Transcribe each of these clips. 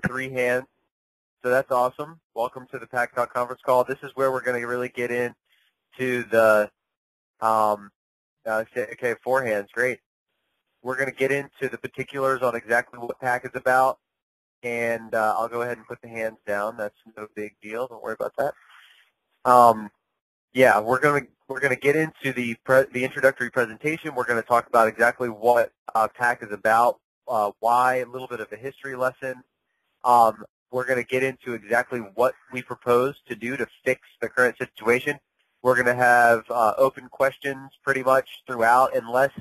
3 hands. So that's awesome. Welcome to the PAC Call conference call. This is where we're going to really get into the, okay, 4 hands, great. We're going to get into the particulars on exactly what PAC is about, and I'll go ahead and put the hands down. That's no big deal. Don't worry about that. Yeah, we're going to get into the introductory presentation. We're going to talk about exactly what PAC is about, why, a little bit of a history lesson. We're going to get into exactly what we propose to do to fix the current situation. We're going to have open questions pretty much throughout, unless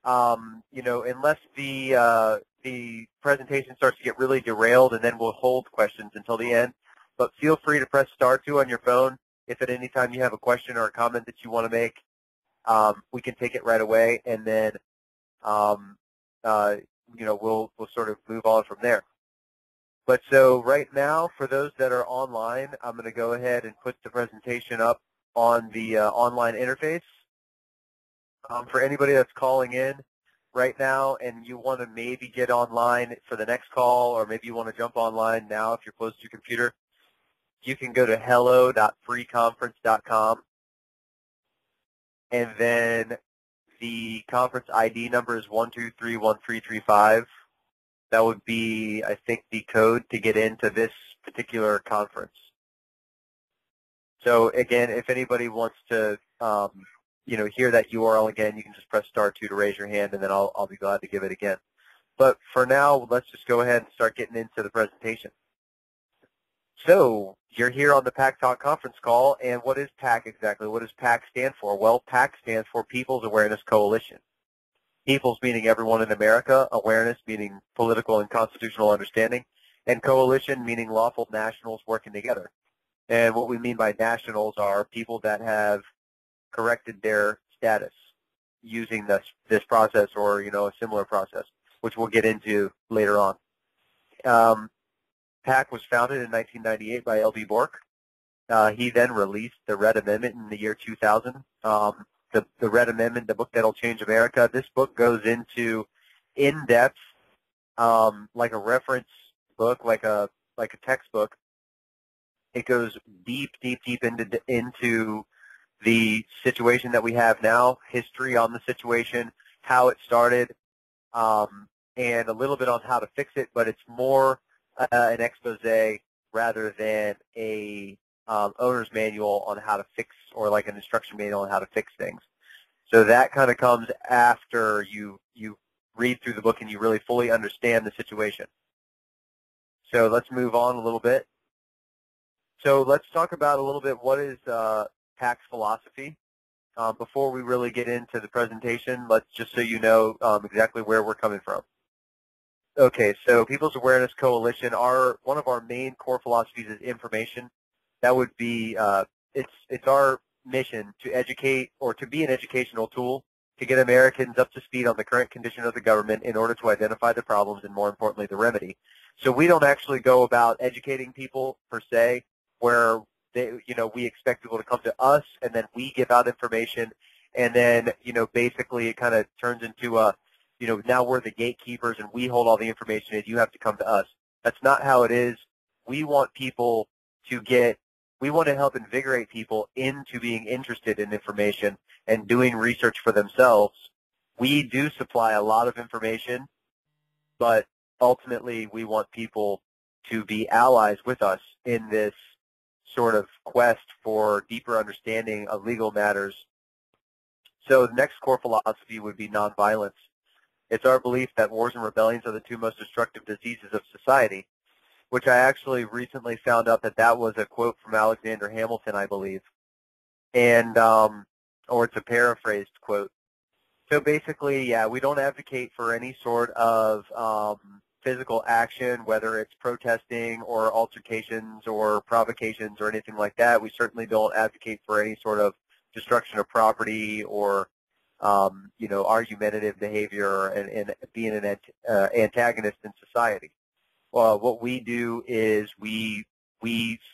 unless the presentation starts to get really derailed, and then we'll hold questions until the end. But feel free to press *2 on your phone if at any time you have a question or a comment that you want to make. We can take it right away, and then we'll sort of move on from there. But so right now, for those that are online, I'm going to go ahead and put the presentation up on the online interface. For anybody that's calling in right now and you want to maybe get online for the next call, or maybe you want to jump online now if you're close to your computer, you can go to hello.freeconference.com, and then the conference ID number is 1231335. That would be, I think, the code to get into this particular conference. So again, if anybody wants to hear that URL again, you can just press *2 to raise your hand, and then I'll be glad to give it again. But for now, let's just go ahead and start getting into the presentation. So you're here on the PAC Talk conference call, and what is PAC exactly? What does PAC stand for? Well, PAC stands for People's Awareness Coalition. People's meaning everyone in America, awareness meaning political and constitutional understanding, and coalition meaning lawful nationals working together. And what we mean by nationals are people that have corrected their status using this process, or a similar process, which we'll get into later on. PAC was founded in 1998 by L.B. Bork. He then released the Red Amendment in the year 2000. The Red Amendment, the book that'll change America. This book goes into in-depth, like a reference book, like a textbook. It goes deep into the situation that we have now, history on the situation, how it started, and a little bit on how to fix it. But it's more an expose rather than a owner's manual on how to fix, or like an instruction manual on how to fix things. So that kind of comes after you read through the book and you really fully understand the situation. So let's move on a little bit. So let's talk about a little bit what is PAC's philosophy. Before we really get into the presentation, let's just so you know exactly where we're coming from. Okay, so People's Awareness Coalition, one of our main core philosophies is information. That would be, it's our mission to educate, or to be an educational tool to get Americans up to speed on the current condition of the government in order to identify the problems and, more importantly, the remedy. So we don't actually go about educating people per se, where we expect people to come to us and then we give out information, and then basically it kind of turns into a now we're the gatekeepers and we hold all the information and you have to come to us. That's not how it is. We want people to we want to help invigorate people into being interested in information and doing research for themselves. We do supply a lot of information, but ultimately we want people to be allies with us in this sort of quest for deeper understanding of legal matters. So the next core philosophy would be nonviolence. It's our belief that wars and rebellions are the two most destructive diseases of society, which I actually recently found out that was a quote from Alexander Hamilton, I believe, and or it's a paraphrased quote. So basically, yeah, we don't advocate for any sort of physical action, whether it's protesting or altercations or provocations or anything like that. We certainly don't advocate for any sort of destruction of property or argumentative behavior and being an antagonist in society. What we do is we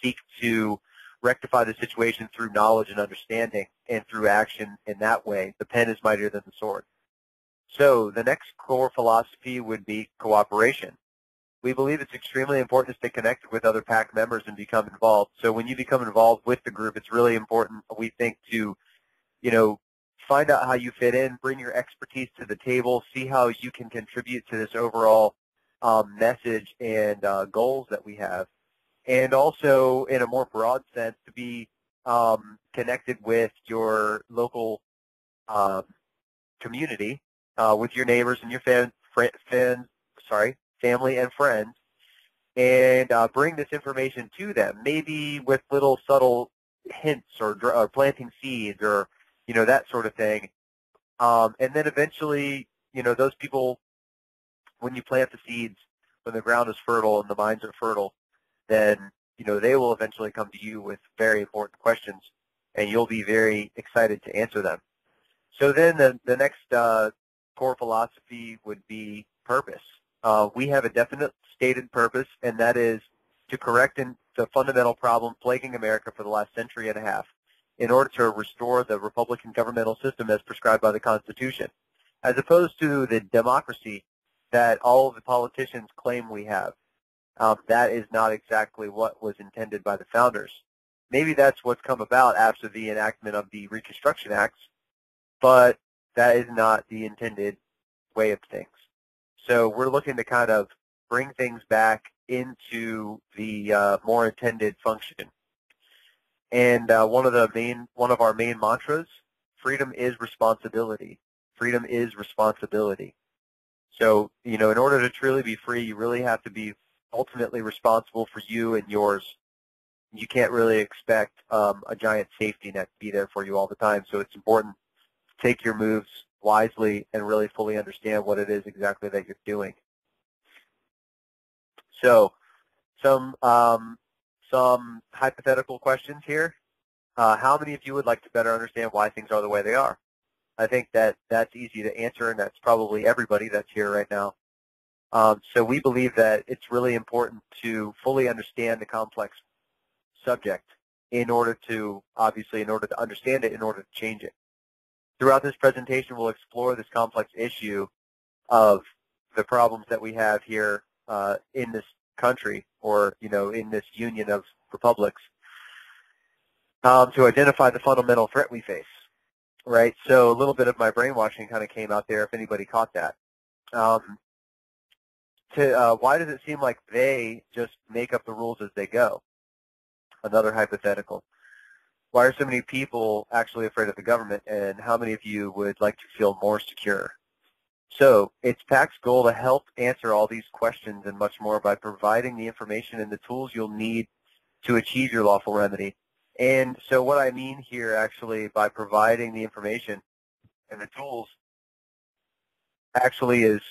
seek to rectify the situation through knowledge and understanding and through action in that way. The pen is mightier than the sword. So the next core philosophy would be cooperation. we believe it's extremely important to stay connected with other PAC members and become involved. So when you become involved with the group, it's really important, we think, to, find out how you fit in, bring your expertise to the table, see how you can contribute to this overall message and goals that we have. And also, in a more broad sense, to be connected with your local community, with your neighbors and your family and friends, and bring this information to them, maybe with little subtle hints or planting seeds or, that sort of thing. And then eventually, those people, when you plant the seeds, when the ground is fertile and the minds are fertile, then, they will eventually come to you with very important questions, and you'll be very excited to answer them. So then the next core philosophy would be purpose. We have a definite stated purpose, and that is to correct the fundamental problem plaguing America for the last century and a half in order to restore the Republican governmental system as prescribed by the Constitution, as opposed to the democracy that all of the politicians claim we have. That is not exactly what was intended by the founders. Maybe that's what's come about after the enactment of the Reconstruction Acts, but that is not the intended way of things. So we're looking to kind of bring things back into the more intended function. And one of our main mantras, freedom is responsibility. Freedom is responsibility. So, in order to truly be free, you really have to be ultimately responsible for you and yours. You can't really expect a giant safety net to be there for you all the time. So it's important to take your moves wisely and really fully understand what it is exactly that you're doing. So some hypothetical questions here. How many of you would like to better understand why things are the way they are? I think that's easy to answer, and that's probably everybody that's here right now. So we believe that it's really important to fully understand the complex subject in order to understand it, in order to change it. Throughout this presentation, we'll explore this complex issue of the problems that we have here in this country, or in this union of republics, to identify the fundamental threat we face. Right. So a little bit of my brainwashing kind of came out there, if anybody caught that. Why does it seem like they just make up the rules as they go? Another hypothetical. Why are so many people actually afraid of the government, and how many of you would like to feel more secure? So it's PAC's goal to help answer all these questions and much more by providing the information and the tools you'll need to achieve your lawful remedy. And so what I mean here, actually, by providing the information and the tools, actually is,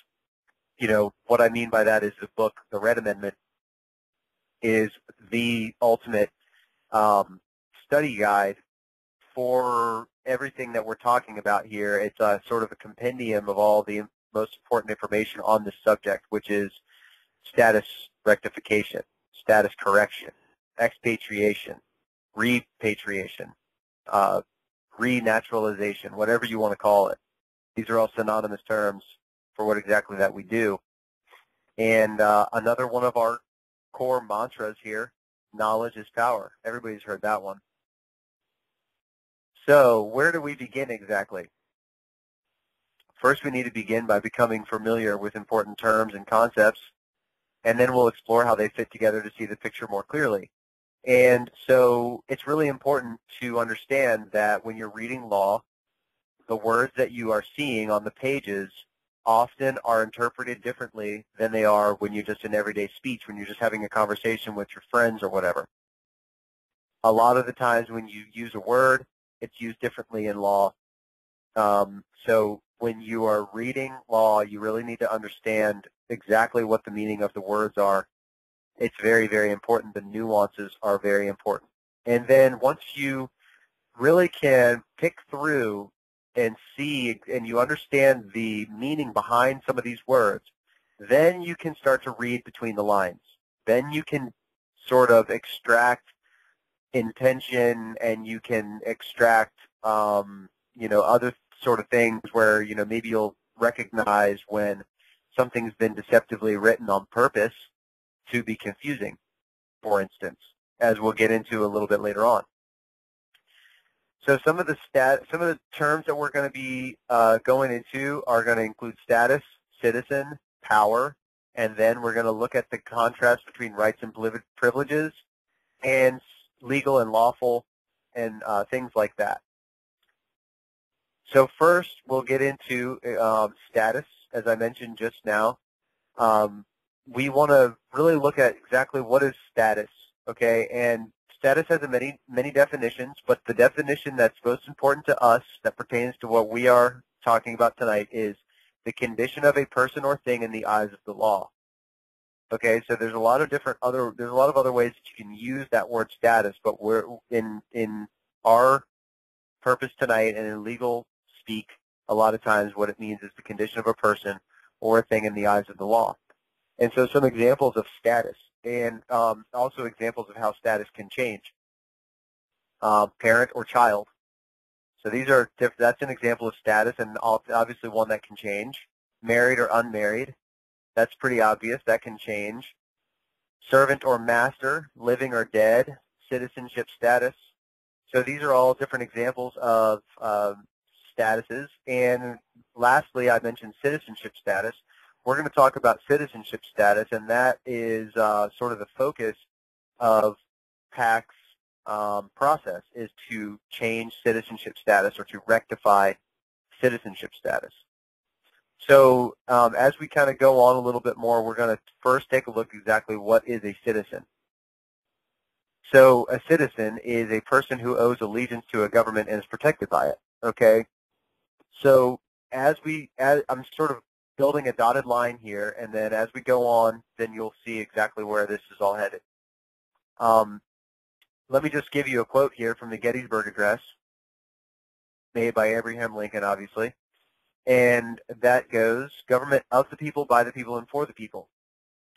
what I mean by that is the book, the Red Amendment, is the ultimate study guide for everything that we're talking about here. It's a sort of a compendium of all the most important information on this subject, which is status rectification, status correction, expatriation, repatriation, renaturalization, whatever you want to call it. These are all synonymous terms for what exactly that we do. And another one of our core mantras here, knowledge is power. Everybody's heard that one. So where do we begin exactly? First, we need to begin by becoming familiar with important terms and concepts, and then we'll explore how they fit together to see the picture more clearly. And so it's really important to understand that when you're reading law, the words that you are seeing on the pages often are interpreted differently than they are when you're just in everyday speech, when you're just having a conversation with your friends or whatever. A lot of the times when you use a word, it's used differently in law. So when you are reading law, you really need to understand exactly what the meaning of the words are. It's very, very important. The nuances are very important. And then once you really can pick through and see and you understand the meaning behind some of these words, then you can start to read between the lines. Then you can sort of extract intention, and you can extract, other sort of things where, maybe you'll recognize when something's been deceptively written on purpose, to be confusing, for instance, as we'll get into a little bit later on. So some of the terms that we're going to be going into are going to include status, citizen, power, and then we're going to look at the contrast between rights and privileges, and legal and lawful, and things like that. So first, we'll get into status, as I mentioned just now. We want to really look at exactly what is status, okay? And status has many definitions, but the definition that's most important to us that pertains to what we are talking about tonight is the condition of a person or thing in the eyes of the law. Okay, so there's a lot of other ways that you can use that word status, but we're in our purpose tonight and in legal speak, a lot of times what it means is the condition of a person or a thing in the eyes of the law. And so some examples of status, and also examples of how status can change. Parent or child. So these are that's an example of status, and obviously one that can change. Married or unmarried. That's pretty obvious. That can change. Servant or master, living or dead. Citizenship status. So these are all different examples of statuses. And lastly, I mentioned citizenship status. We're going to talk about citizenship status, and that is sort of the focus of PAC's process, is to change citizenship status or to rectify citizenship status. So as we kind of go on a little bit more, we're going to first take a look exactly what is a citizen. So a citizen is a person who owes allegiance to a government and is protected by it, okay? So I'm sort of building a dotted line here, and then as we go on, then you'll see exactly where this is all headed. Let me just give you a quote here from the Gettysburg Address, made by Abraham Lincoln, obviously. And that goes, government of the people, by the people, and for the people.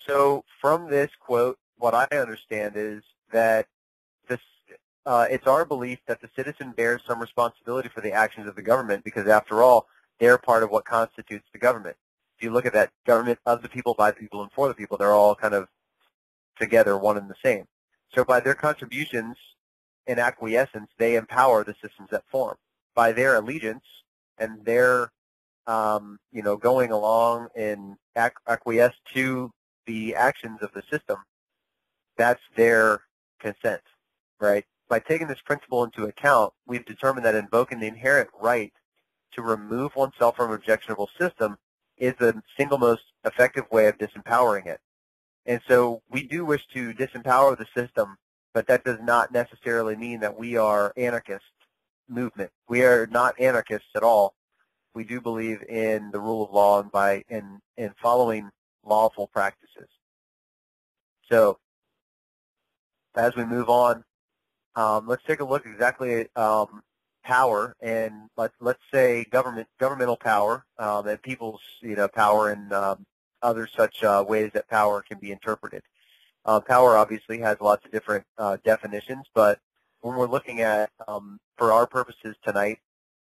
So from this quote, what I understand is that it's our belief that the citizen bears some responsibility for the actions of the government, because after all, they're part of what constitutes the government. If you look at that, government of the people, by the people, and for the people, they're all kind of together, one and the same. So by their contributions and acquiescence, they empower the systems that form. By their allegiance and their going along and acquiesce to the actions of the system, that's their consent, right? By taking this principle into account, we've determined that invoking the inherent right to remove oneself from an objectionable system is the single most effective way of disempowering it. And so we do wish to disempower the system, but that does not necessarily mean that we are anarchist movement. We are not anarchists at all. We do believe in the rule of law and in following lawful practices. So as we move on, let's take a look exactly at power, and let's say governmental power, and people's power, and other such ways that power can be interpreted. Power obviously has lots of different definitions, but when we're looking at, for our purposes tonight,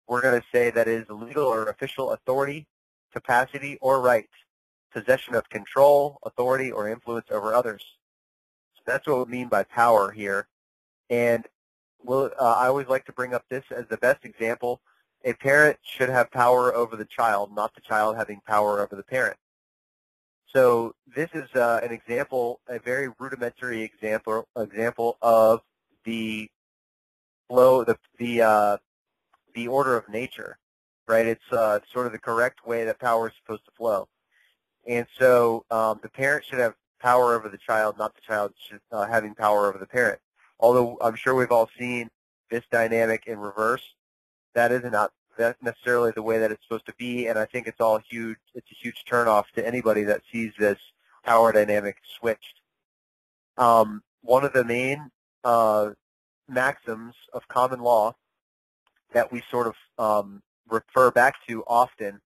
we're going to say that it is legal or official authority, capacity, or right, possession of control, authority, or influence over others. So that's what we mean by power here. And I always like to bring up this as the best example. A parent should have power over the child, not the child having power over the parent. So this is an example, a very rudimentary example of the flow, the order of nature, right? It's sort of the correct way that power is supposed to flow. And so the parent should have power over the child, not the child having power over the parent. Although I'm sure we've all seen this dynamic in reverse, that is not necessarily the way that it's supposed to be, and I think it's a huge turnoff to anybody that sees this power dynamic switched. One of the main maxims of common law that we sort of refer back to often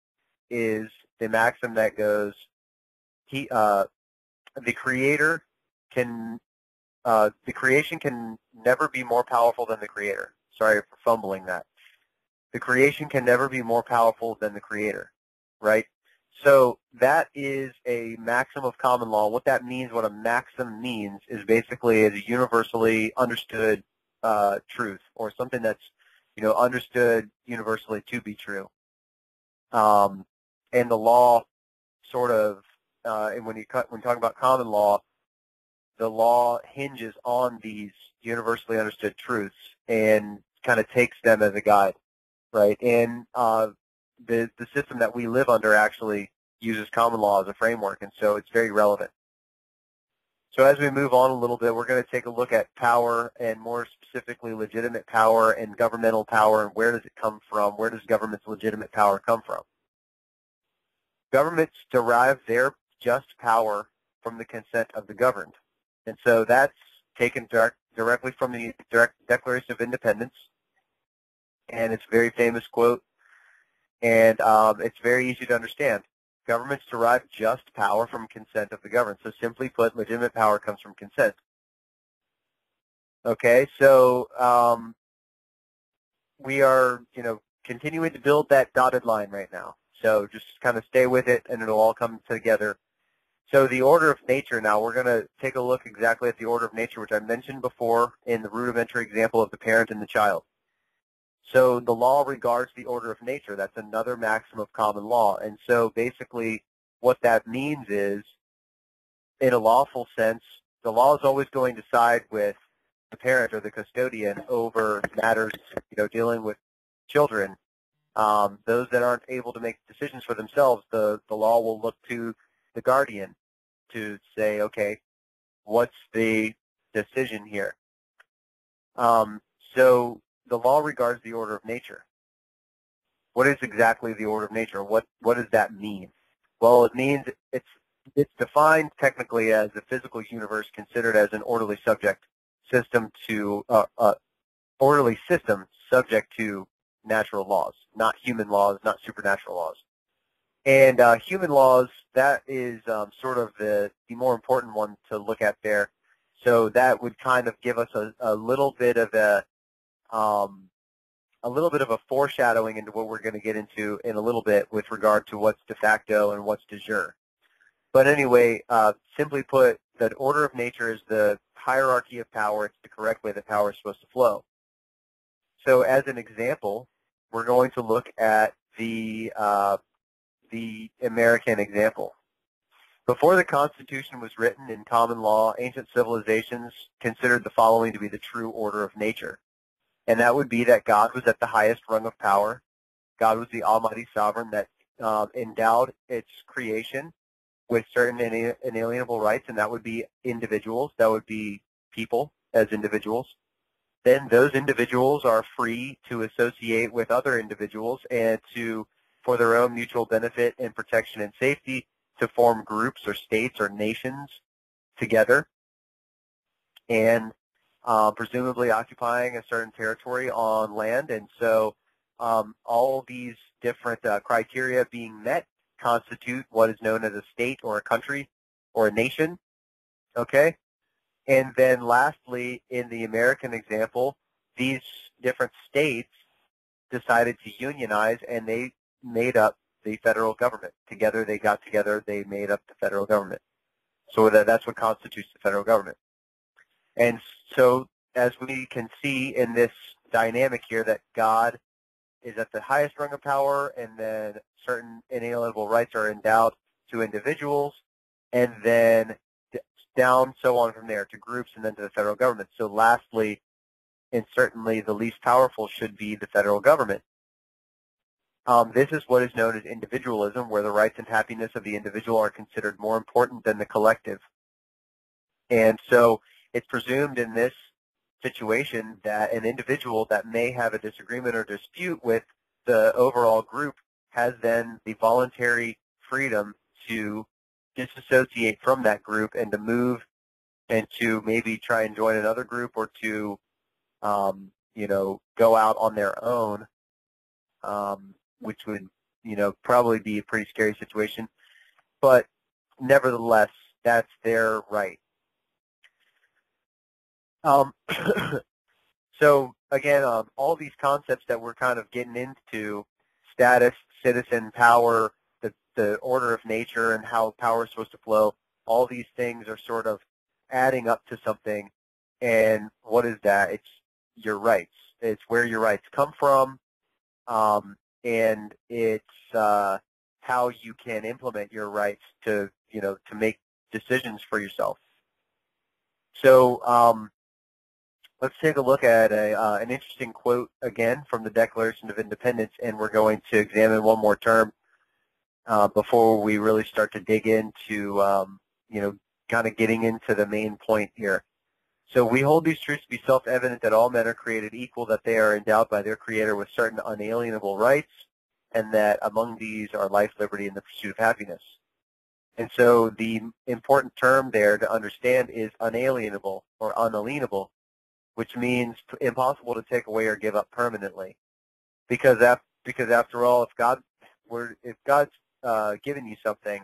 is the maxim that goes, the creation can never be more powerful than the creator. Sorry for fumbling that. The creation can never be more powerful than the creator, right? So that is a maxim of common law. What that means, what a maxim means, is basically a universally understood truth, or something that's understood universally to be true. And the law sort of, and when talking about common law, the law hinges on these universally understood truths and kind of takes them as a guide, right? And the system that we live under actually uses common law as a framework, and so it's very relevant. So as we move on a little bit, we're going to take a look at power, and more specifically legitimate power and governmental power, and where does it come from? Where does government's legitimate power come from? Governments derive their just power from the consent of the governed. And so that's taken directly from the Declaration of Independence, and it's a very famous quote, and it's very easy to understand. Governments derive just power from consent of the governed. So simply put, legitimate power comes from consent. Okay, so we are, continuing to build that dotted line right now. So just kind of stay with it, and it'll all come together. So the order of nature now, we're going to take a look exactly at the order of nature, which I mentioned before in the rudimentary example of the parent and the child. So the law regards the order of nature. That's another maxim of common law. And so basically what that means is, in a lawful sense, the law is always going to side with the parent or the custodian over matters, dealing with children. Those that aren't able to make decisions for themselves, the law will look to the guardian to say, okay, what's the decision here? So the law regards the order of nature. What is exactly the order of nature? What does that mean? Well, it means it's defined technically as the physical universe considered as an orderly system subject to natural laws, not human laws, not supernatural laws. And human laws, that is sort of the more important one to look at there. So that would kind of give us a little bit of a foreshadowing into what we're going to get into in a little bit with regard to what's de facto and what's de jure. But anyway, simply put, the order of nature is the hierarchy of power. It's the correct way that power is supposed to flow. So as an example, we're going to look at the American example. Before the Constitution was written in common law, ancient civilizations considered the following to be the true order of nature. And that would be that God was at the highest rung of power. God was the almighty sovereign that endowed its creation with certain inalienable rights, and that would be individuals. That would be people as individuals. Then those individuals are free to associate with other individuals and for their own mutual benefit and protection and safety, to form groups or states or nations together, and presumably occupying a certain territory on land. And so all these different criteria being met constitute what is known as a state or a country or a nation, okay? And then lastly, in the American example, these different states decided to unionize, and they made up the federal government. Together, they got together, they made up the federal government. So that's what constitutes the federal government. And so as we can see in this dynamic here, that God is at the highest rung of power, and then certain inalienable rights are endowed to individuals, and then down so on from there to groups, and then to the federal government. So lastly, and certainly the least powerful, should be the federal government. This is what is known as individualism, where the rights and happiness of the individual are considered more important than the collective. And so it's presumed in this situation that an individual that may have a disagreement or dispute with the overall group has then the voluntary freedom to disassociate from that group and to move and to maybe try and join another group, or to go out on their own, which would probably be a pretty scary situation. But nevertheless, that's their right. So again, all these concepts that we're kind of getting into, status, citizen, power, the the order of nature and how power is supposed to flow, all these things are sort of adding up to something. And what is that? It's your rights. It's where your rights come from, and it's how you can implement your rights to, to make decisions for yourself. So let's take a look at an interesting quote again from the Declaration of Independence, and we're going to examine one more term before we really start to dig into, kind of getting into the main point here. So we hold these truths to be self-evident that all men are created equal, that they are endowed by their Creator with certain unalienable rights, and that among these are life, liberty, and the pursuit of happiness. And so the important term there to understand is unalienable or unalienable, which means impossible to take away or give up permanently. Because after all, if God's given you something,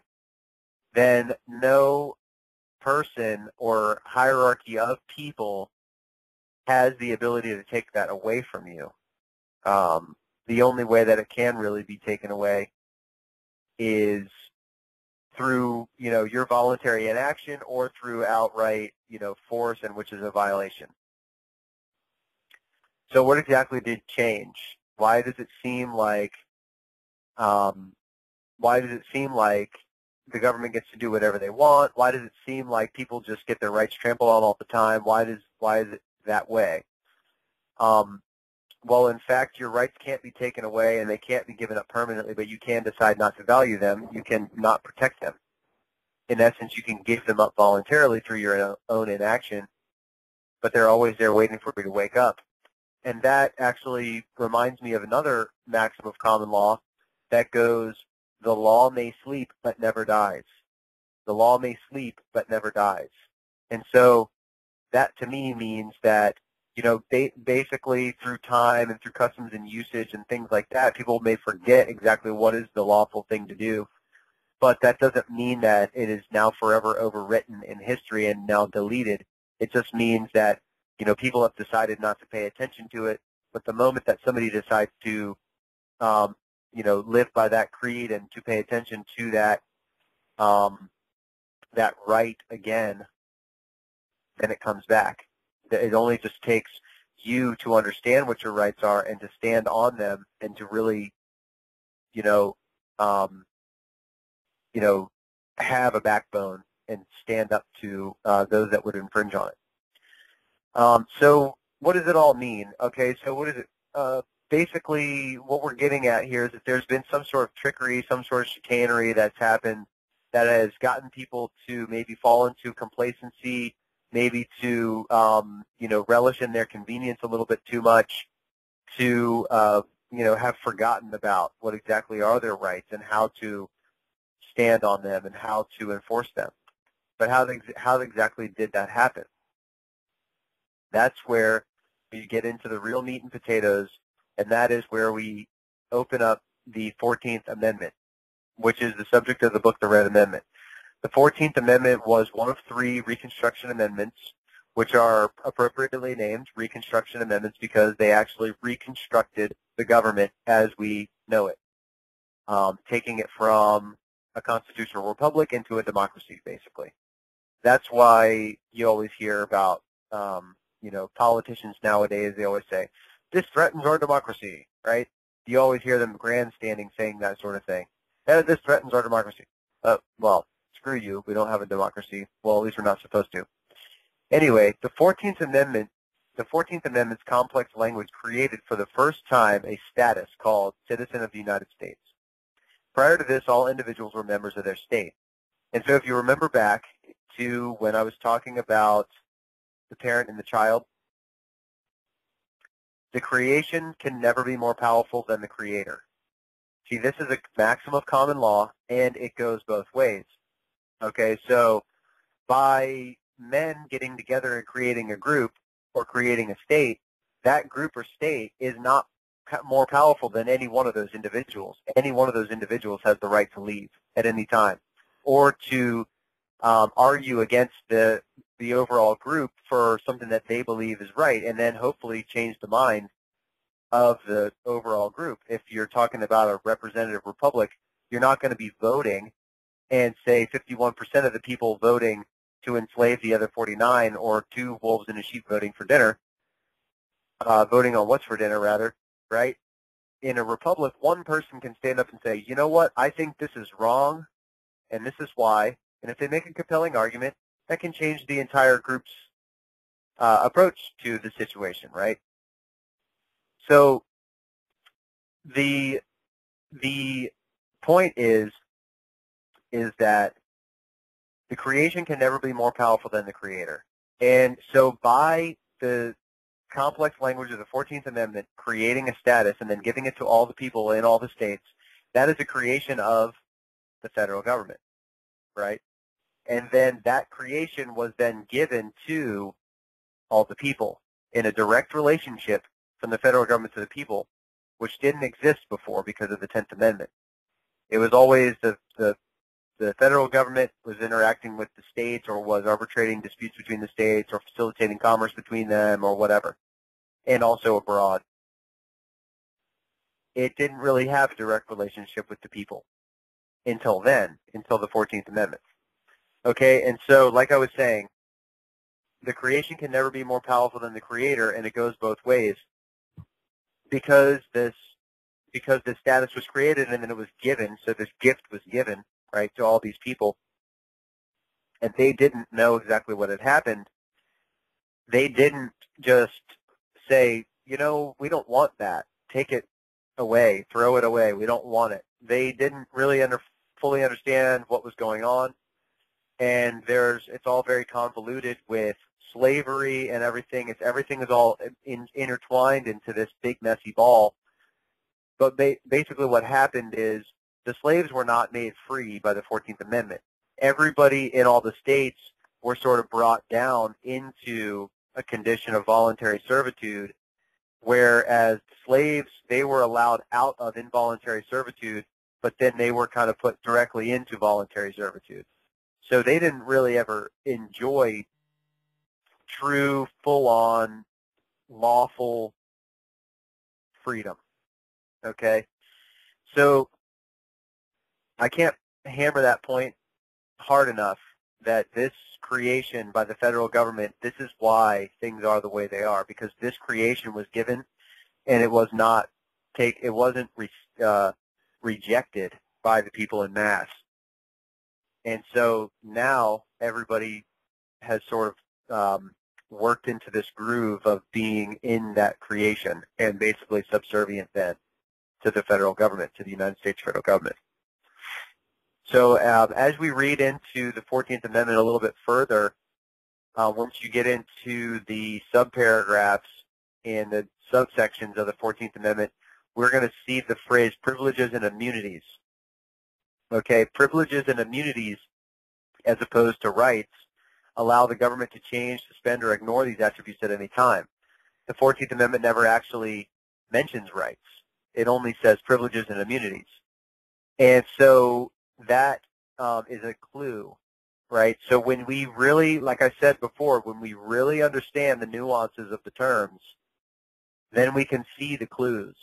then no person or hierarchy of people has the ability to take that away from you. The only way that it can really be taken away is through, your voluntary inaction or through outright, force, and which is a violation. So what exactly did change? Why does it seem like the government gets to do whatever they want? Why does it seem like people just get their rights trampled on all the time? Why is it that way? Well, in fact, your rights can't be taken away and they can't be given up permanently, but you can decide not to value them. You can not protect them. In essence, you can give them up voluntarily through your own inaction, but they're always there waiting for you to wake up. And that actually reminds me of another maxim of common law that goes, the law may sleep but never dies. The law may sleep but never dies. And so that to me means that, basically through time and through customs and usage and things like that, people may forget exactly what is the lawful thing to do. But that doesn't mean that it is now forever overwritten in history and now deleted. It just means that, people have decided not to pay attention to it. But the moment that somebody decides to, live by that creed and to pay attention to that, that right again, then it comes back. It only just takes you to understand what your rights are and to stand on them and to really, have a backbone and stand up to those that would infringe on it. So what does it all mean? Okay, so what is it? Basically, what we're getting at here is that there's been some sort of trickery, some sort of chicanery that's happened that has gotten people to maybe fall into complacency, maybe to, relish in their convenience a little bit too much, to, have forgotten about what exactly are their rights and how to stand on them and how to enforce them. But how exactly did that happen? That's where you get into the real meat and potatoes, and that is where we open up the 14th Amendment, which is the subject of the book, The Red Amendment. The 14th Amendment was one of 3 Reconstruction Amendments, which are appropriately named Reconstruction Amendments because they actually reconstructed the government as we know it, taking it from a constitutional republic into a democracy, basically. That's why you always hear about, politicians nowadays, they always say, this threatens our democracy, right? You always hear them grandstanding saying that sort of thing. This threatens our democracy. Well, screw you, we don't have a democracy. Well, at least we're not supposed to. Anyway, the 14th Amendment's complex language created for the first time a status called citizen of the United States. Prior to this, all individuals were members of their state. And so if you remember back to when I was talking about the parent and the child, the creation can never be more powerful than the creator. See, this is a maxim of common law, and it goes both ways. Okay, so by men getting together and creating a group or creating a state, that group or state is not more powerful than any one of those individuals. Any one of those individuals has the right to leave at any time or to argue against the overall group for something that they believe is right, and then hopefully change the mind of the overall group. If you're talking about a representative republic, You're not going to be voting and say 51% of the people voting to enslave the other 49, or two wolves and a sheep voting for dinner, voting on what's for dinner rather, right? In a republic, one person can stand up and say, you know what, I think this is wrong, and this is why. And if they make a compelling argument, that can change the entire group's approach to the situation, right? So the point is that the creation can never be more powerful than the creator. And so by the complex language of the 14th Amendment, creating a status and then giving it to all the people in all the states, that is a creation of the federal government, right? And then that creation was then given to all the people in a direct relationship from the federal government to the people, which didn't exist before because of the 10th Amendment. It was always the federal government was interacting with the states, or was arbitrating disputes between the states, or facilitating commerce between them, or whatever, and also abroad. It didn't really have a direct relationship with the people until then, until the 14th Amendment. Okay, and so like I was saying, the creation can never be more powerful than the creator, and it goes both ways, because this status was created and then it was given, so this gift was given, right, to all these people, and they didn't know exactly what had happened. They didn't just say, you know, we don't want that, take it away, throw it away, we don't want it. They didn't really fully understand what was going on, and it's all very convoluted with slavery and everything. Everything is all intertwined into this big messy ball. But basically what happened is the slaves were not made free by the 14th Amendment. Everybody in all the states were sort of brought down into a condition of voluntary servitude, whereas slaves, they were allowed out of involuntary servitude, but then they were kind of put directly into voluntary servitude. So they didn't really ever enjoy true, full-on, lawful freedom. Okay? So I can't hammer that point hard enough, that this creation by the federal government, this is why things are the way they are, because this creation was given, and it was not it wasn't rejected by the people in mass. And so now everybody has sort of worked into this groove of being in that creation and basically subservient then to the federal government, to the United States federal government. So as we read into the 14th Amendment a little bit further, once you get into the subparagraphs and the subsections of the 14th Amendment, we're going to see the phrase privileges and immunities. Okay, privileges and immunities, as opposed to rights, allow the government to change, suspend, or ignore these attributes at any time. The 14th Amendment never actually mentions rights. It only says privileges and immunities. And so that is a clue, right? So when we really, like I said before, when we really understand the nuances of the terms, then we can see the clues,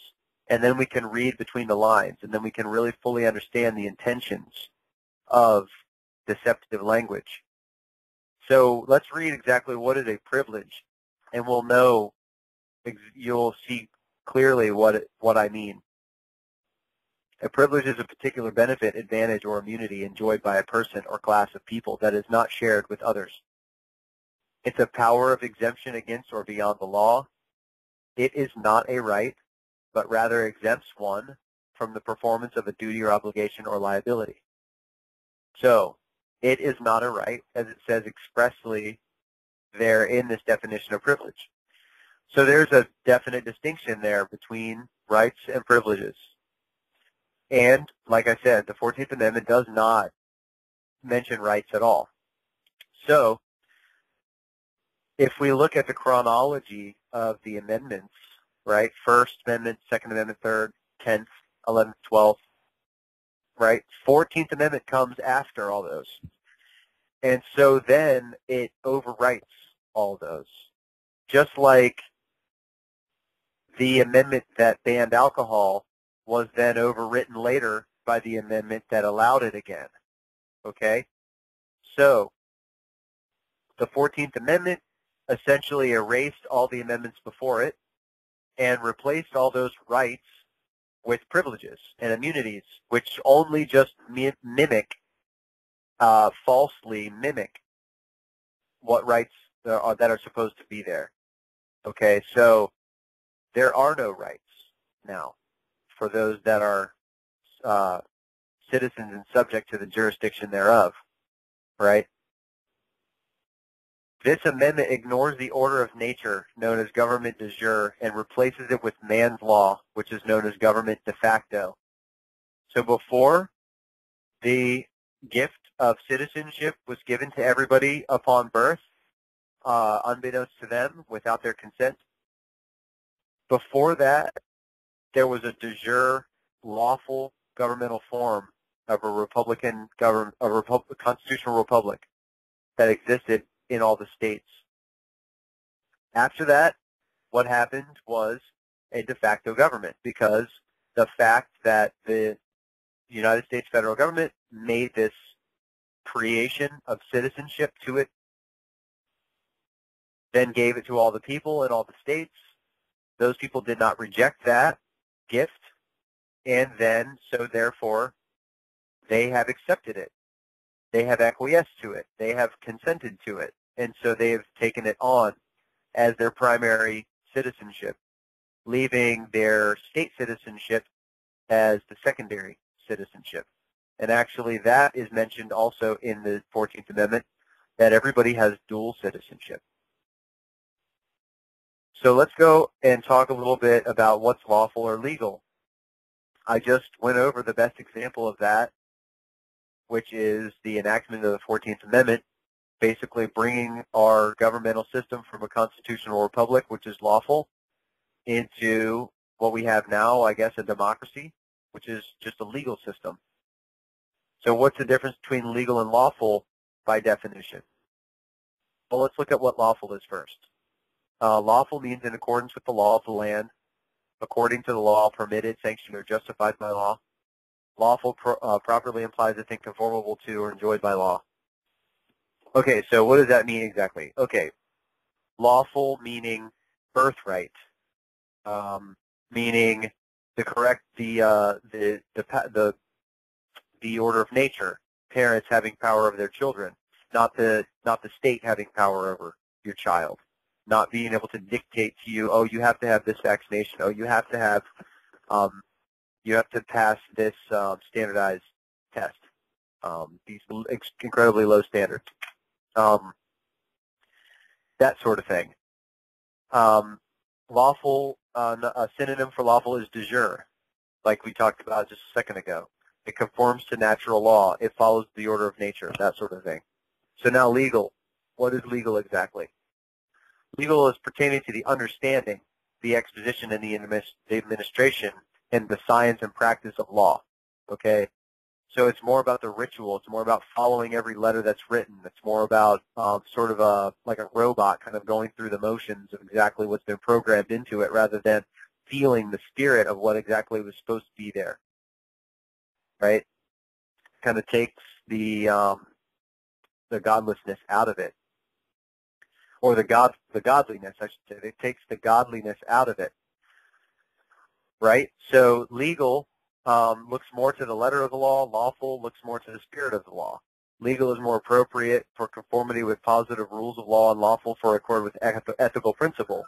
and then we can read between the lines, and then we can really fully understand the intentions of deceptive language. So let's read exactly what is a privilege, and we'll know, you'll see clearly what I mean. A privilege is a particular benefit, advantage, or immunity enjoyed by a person or class of people that is not shared with others. It's a power of exemption against or beyond the law. It is not a right, but rather exempts one from the performance of a duty or obligation or liability. So it is not a right, as it says expressly there in this definition of privilege. So there's a definite distinction there between rights and privileges. And, like I said, the 14th Amendment does not mention rights at all. So if we look at the chronology of the amendments, right, First Amendment, Second Amendment, Third, 10th, 11th, 12th, right, 14th Amendment comes after all those. And so then it overwrites all those. Just like the amendment that banned alcohol was then overwritten later by the amendment that allowed it again. Okay? So the 14th Amendment essentially erased all the amendments before it and replaced all those rights with privileges and immunities, which only just falsely mimic what rights that are supposed to be there. Okay, so there are no rights now for those that are citizens and subject to the jurisdiction thereof, right? This amendment ignores the order of nature known as government de jure and replaces it with man's law, which is known as government de facto. So before, the gift of citizenship was given to everybody upon birth, unbeknownst to them, without their consent. Before that, there was a de jure, lawful governmental form of a republican government, a constitutional republic that existed in all the states. After that, what happened was a de facto government, because the fact that the United States federal government made this creation of citizenship to it, then gave it to all the people in all the states. Those people did not reject that gift, and then, so therefore, they have accepted it. They have acquiesced to it. They have consented to it. And so they have taken it on as their primary citizenship, leaving their state citizenship as the secondary citizenship. And actually that is mentioned also in the 14th Amendment, that everybody has dual citizenship. So let's go and talk a little bit about what's lawful or legal. I just went over the best example of that, which is the enactment of the 14th Amendment, basically bringing our governmental system from a constitutional republic, which is lawful, into what we have now, I guess, a democracy, which is just a legal system. So what's the difference between legal and lawful by definition? Well, let's look at what lawful is first. Lawful means in accordance with the law of the land, according to the law, permitted, sanctioned, or justified by law. Lawful properly implies a thing conformable to or enjoyed by law. Okay, so what does that mean exactly? Okay, lawful meaning birthright, meaning the order of nature, parents having power over their children, not the state having power over your child, not being able to dictate to you, oh, you have to have this vaccination, oh, you have to have pass this standardized test, these incredibly low standards, that sort of thing. Lawful, a synonym for lawful is de jure, like we talked about just a second ago. It conforms to natural law. It follows the order of nature, that sort of thing. So now legal. What is legal exactly? Legal is pertaining to the understanding, the exposition, and the administration, and the science and practice of law. Okay? So it's more about the ritual. It's more about following every letter that's written. It's more about sort of like a robot kind of going through the motions of exactly what's been programmed into it, rather than feeling the spirit of what exactly was supposed to be there. Right? Kind of takes the godlessness out of it, or the godliness, I should say. It takes the godliness out of it. Right? So legal looks more to the letter of the law. Lawful looks more to the spirit of the law. Legal is more appropriate for conformity with positive rules of law, and lawful for accord with ethical principle.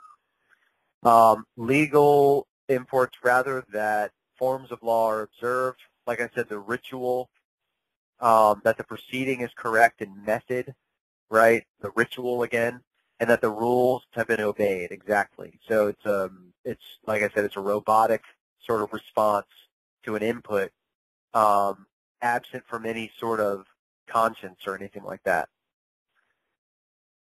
Legal imports rather that forms of law are observed. Like I said, the ritual, that the proceeding is correct in method, right? The ritual again, and that the rules have been obeyed exactly. So it's like I said, it's a robotic sort of response to an input, absent from any sort of conscience or anything like that.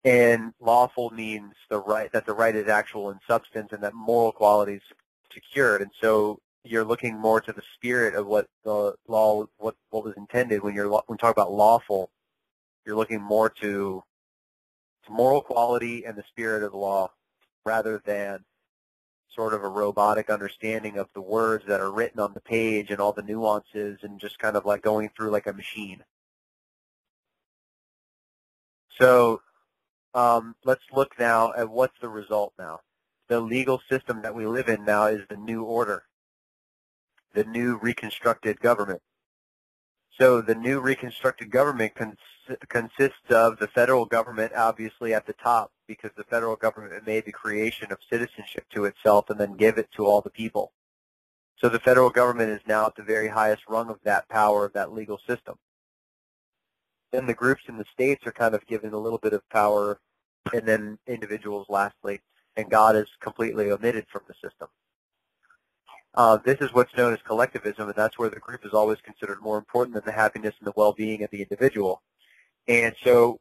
And lawful means that the right is actual in substance, and that moral quality is secured. And so you're looking more to the spirit of what the law, what was intended. When you talk about lawful, you're looking more to moral quality and the spirit of the law, rather than sort of a robotic understanding of the words that are written on the page and all the nuances, and just kind of like going through like a machine. So let's look now at what's the result now. The legal system that we live in now is the new order, the new reconstructed government. So the new reconstructed government consists of the federal government, obviously at the top, because the federal government made the creation of citizenship to itself and then give it to all the people. So the federal government is now at the very highest rung of that power, of that legal system. Then the groups in the states are kind of given a little bit of power, and then individuals lastly, and God is completely omitted from the system. This is what's known as collectivism, and that's where the group is always considered more important than the happiness and the well-being of the individual. And so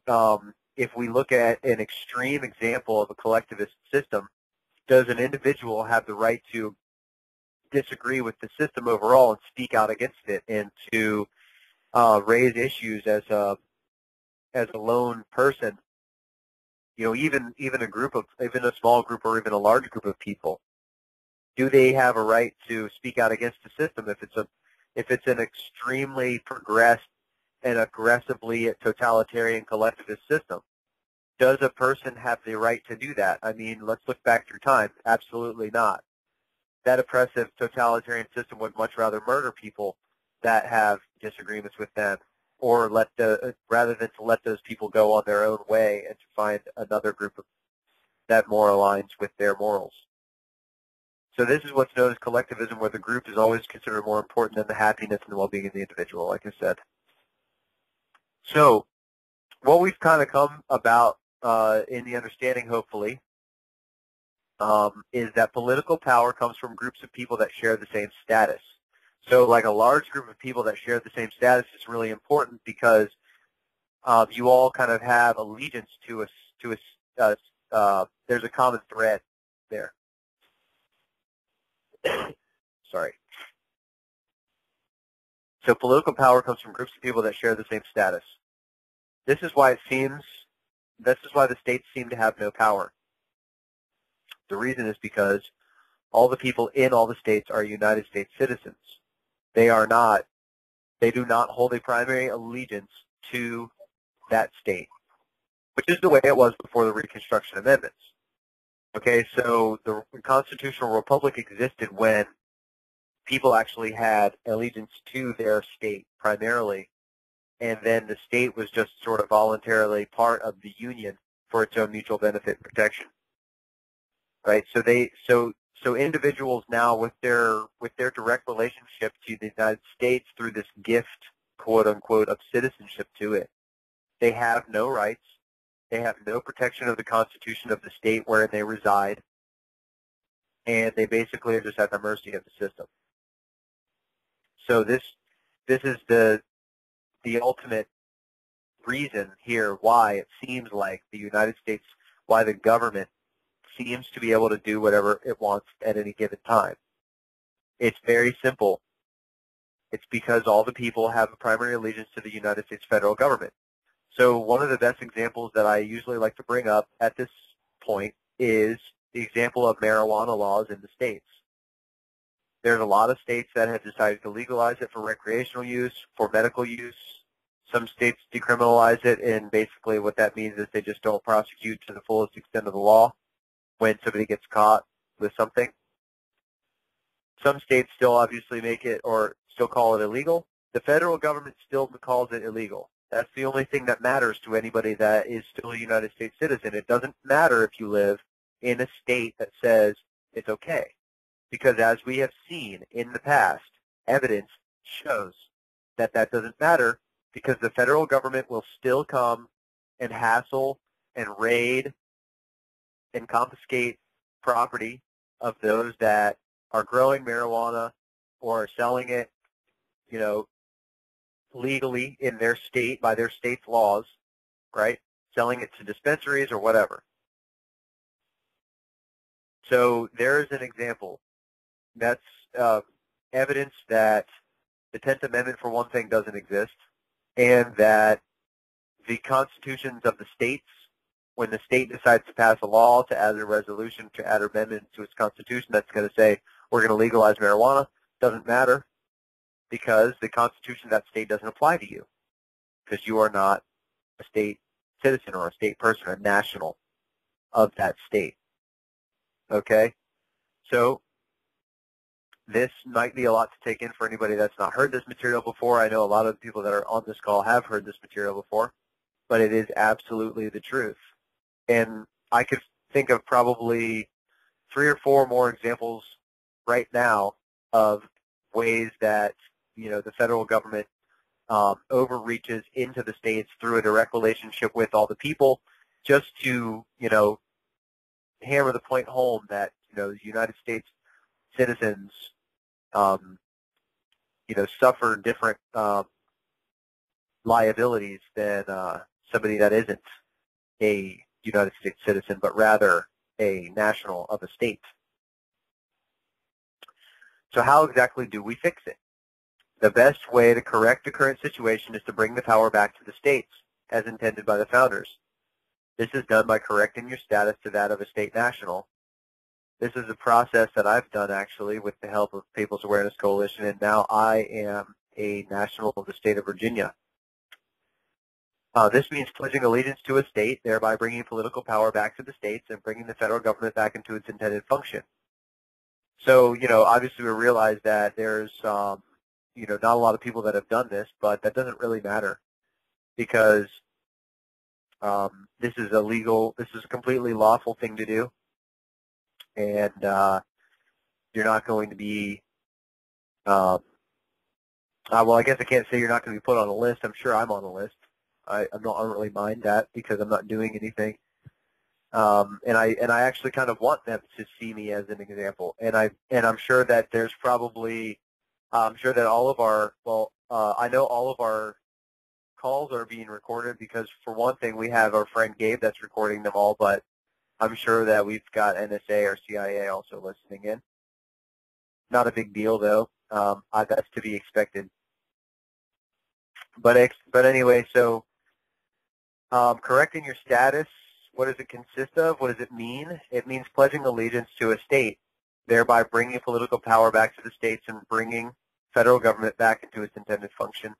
if we look at an extreme example of a collectivist system, does an individual have the right to disagree with the system overall and speak out against it, and to raise issues as a lone person? You know, even a small group or even a large group of people, do they have a right to speak out against the system if it's an extremely progressed and aggressively totalitarian collectivist system? Does a person have the right to do that? I mean, let's look back through time. Absolutely not. That oppressive totalitarian system would much rather murder people that have disagreements with them, or rather than to let those people go on their own way and to find another group that more aligns with their morals. So this is what's known as collectivism, where the group is always considered more important than the happiness and the well-being of the individual, like I said. So what we've kind of come about in the understanding, hopefully, is that political power comes from groups of people that share the same status. So like a large group of people that share the same status is really important, because you all kind of have allegiance to there's a common thread there. Sorry. So political power comes from groups of people that share the same status. This is why the states seem to have no power. The reason is because all the people in all the states are United States citizens. They do not hold a primary allegiance to that state, which is the way it was before the Reconstruction Amendments. Okay, so the constitutional republic existed when people actually had allegiance to their state primarily, and then the state was just sort of voluntarily part of the union for its own mutual benefit and protection. Right? So individuals now, with their direct relationship to the United States through this gift, quote unquote, of citizenship to it, they have no rights. They have no protection of the Constitution of the state wherein they reside, and they basically are just at the mercy of the system. So this is the ultimate reason here why it seems like the United States, why the government seems to be able to do whatever it wants at any given time. It's very simple. It's because all the people have a primary allegiance to the United States federal government. So one of the best examples that I usually like to bring up at this point is the example of marijuana laws in the states. There's a lot of states that have decided to legalize it for recreational use, for medical use. Some states decriminalize it, and basically what that means is they just don't prosecute to the fullest extent of the law when somebody gets caught with something. Some states still obviously make it, or still call it illegal. The federal government still calls it illegal. That's the only thing that matters to anybody that is still a United States citizen. It doesn't matter if you live in a state that says it's okay, because as we have seen in the past, evidence shows that that doesn't matter, because the federal government will still come and hassle and raid and confiscate property of those that are growing marijuana or are selling it, you know, legally in their state by their state's laws, right? Selling it to dispensaries or whatever. So there is an example. That's evidence that the 10th Amendment, for one thing, doesn't exist, and that the constitutions of the states when the state decides to pass a law, to add a resolution, to add an amendment to its constitution that's going to say we're going to legalize marijuana, doesn't matter because the constitution of that state doesn't apply to you because you are not a state citizen or a state person, a national of that state. Okay? So this might be a lot to take in for anybody that's not heard this material before. I know a lot of people that are on this call have heard this material before, but it is absolutely the truth. And I could think of probably 3 or 4 more examples right now of ways that, you know, the federal government overreaches into the states through a direct relationship with all the people just to, you know, hammer the point home that, you know, the United States citizens, you know, suffer different liabilities than somebody that isn't a United States citizen, but rather a national of a state. So how exactly do we fix it? The best way to correct the current situation is to bring the power back to the states, as intended by the founders. This is done by correcting your status to that of a state national. This is a process that I've done, actually, with the help of People's Awareness Coalition, and now I am a national of the state of Virginia. This means pledging allegiance to a state, thereby bringing political power back to the states and bringing the federal government back into its intended function. So, you know, obviously we realize that there's, you know, not a lot of people that have done this, but that doesn't really matter because this is a completely lawful thing to do, and you're not going to be, well, I guess I can't say you're not going to be put on a list. I'm sure I'm on a list. I don't really mind that because I'm not doing anything. And I actually kind of want them to see me as an example. And I'm sure that there's probably, I'm sure that all of our, I know all of our calls are being recorded because for one thing we have our friend Gabe that's recording them all, but I'm sure that we've got NSA or CIA also listening in. Not a big deal though. That's to be expected. But anyway, so correcting your status, what does it consist of? What does it mean? It means pledging allegiance to a state, thereby bringing political power back to the states and bringing federal government back into its intended function.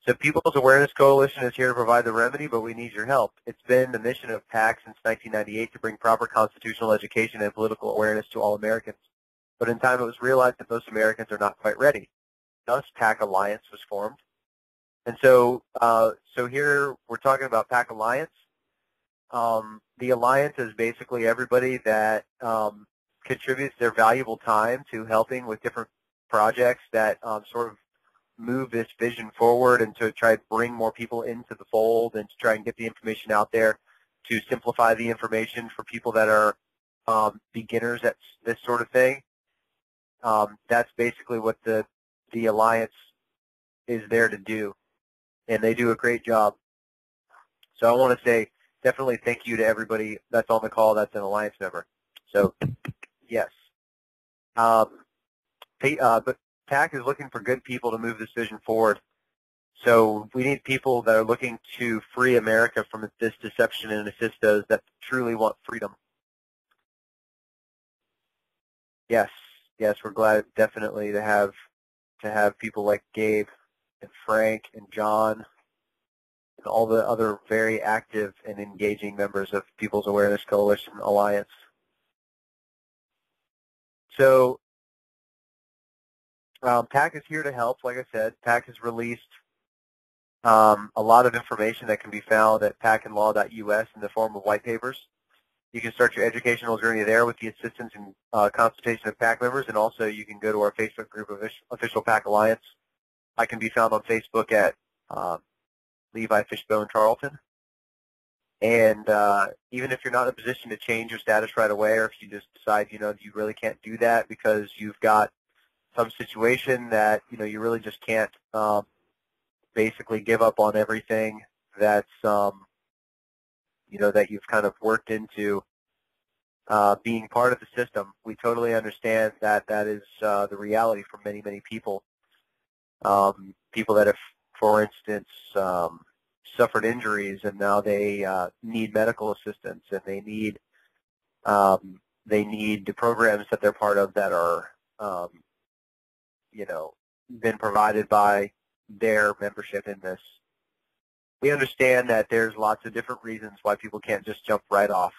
So People's Awareness Coalition is here to provide the remedy, but we need your help. It's been the mission of PAC since 1998 to bring proper constitutional education and political awareness to all Americans. But in time it was realized that most Americans are not quite ready. Thus, PAC Alliance was formed. And so, so here we're talking about PAC Alliance. The Alliance is basically everybody that contributes their valuable time to helping with different projects that sort of move this vision forward and to try to bring more people into the fold and to try and get the information out there to simplify the information for people that are beginners at this sort of thing. That's basically what the Alliance is there to do, and they do a great job. So I want to say definitely thank you to everybody that's on the call that's an Alliance member. So, yes. But PAC is looking for good people to move this vision forward. So we need people that are looking to free America from this deception and assist those that truly want freedom. Yes, yes, we're glad definitely to have people like Gabe and Frank and John and all the other very active and engaging members of People's Awareness Coalition Alliance. So PAC is here to help. Like I said, PAC has released a lot of information that can be found at pacandlaw.us in the form of white papers. You can start your educational journey there with the assistance and consultation of PAC members, and also you can go to our Facebook group of Official PAC Alliance. I can be found on Facebook at Levi Fishbone Charlton. And even if you're not in a position to change your status right away, or if you just decide, you know, you really can't do that because you've got some situation that, you know, you really just can't basically give up on everything that's, you know, that you've kind of worked into being part of the system. We totally understand that that is the reality for many, many people. People that have, for instance, suffered injuries and now they need medical assistance, and they need the programs that they're part of that are been provided by their membership in this. We understand that there's lots of different reasons why people can't just jump right off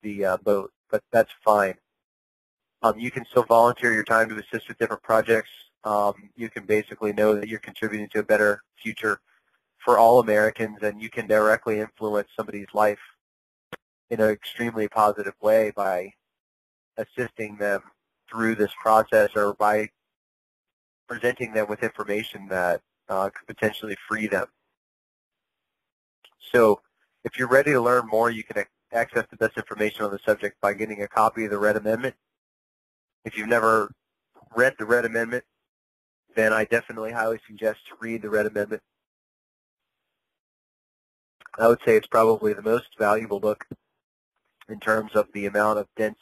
the boat, but that's fine. You can still volunteer your time to assist with different projects. You can basically know that you're contributing to a better future for all Americans, and you can directly influence somebody's life in an extremely positive way by assisting them through this process or by presenting them with information that could potentially free them. So if you're ready to learn more, you can access the best information on the subject by getting a copy of the Red Amendment. If you've never read the Red Amendment, then I definitely highly suggest to read the Red Amendment. I would say it's probably the most valuable book in terms of the amount of dense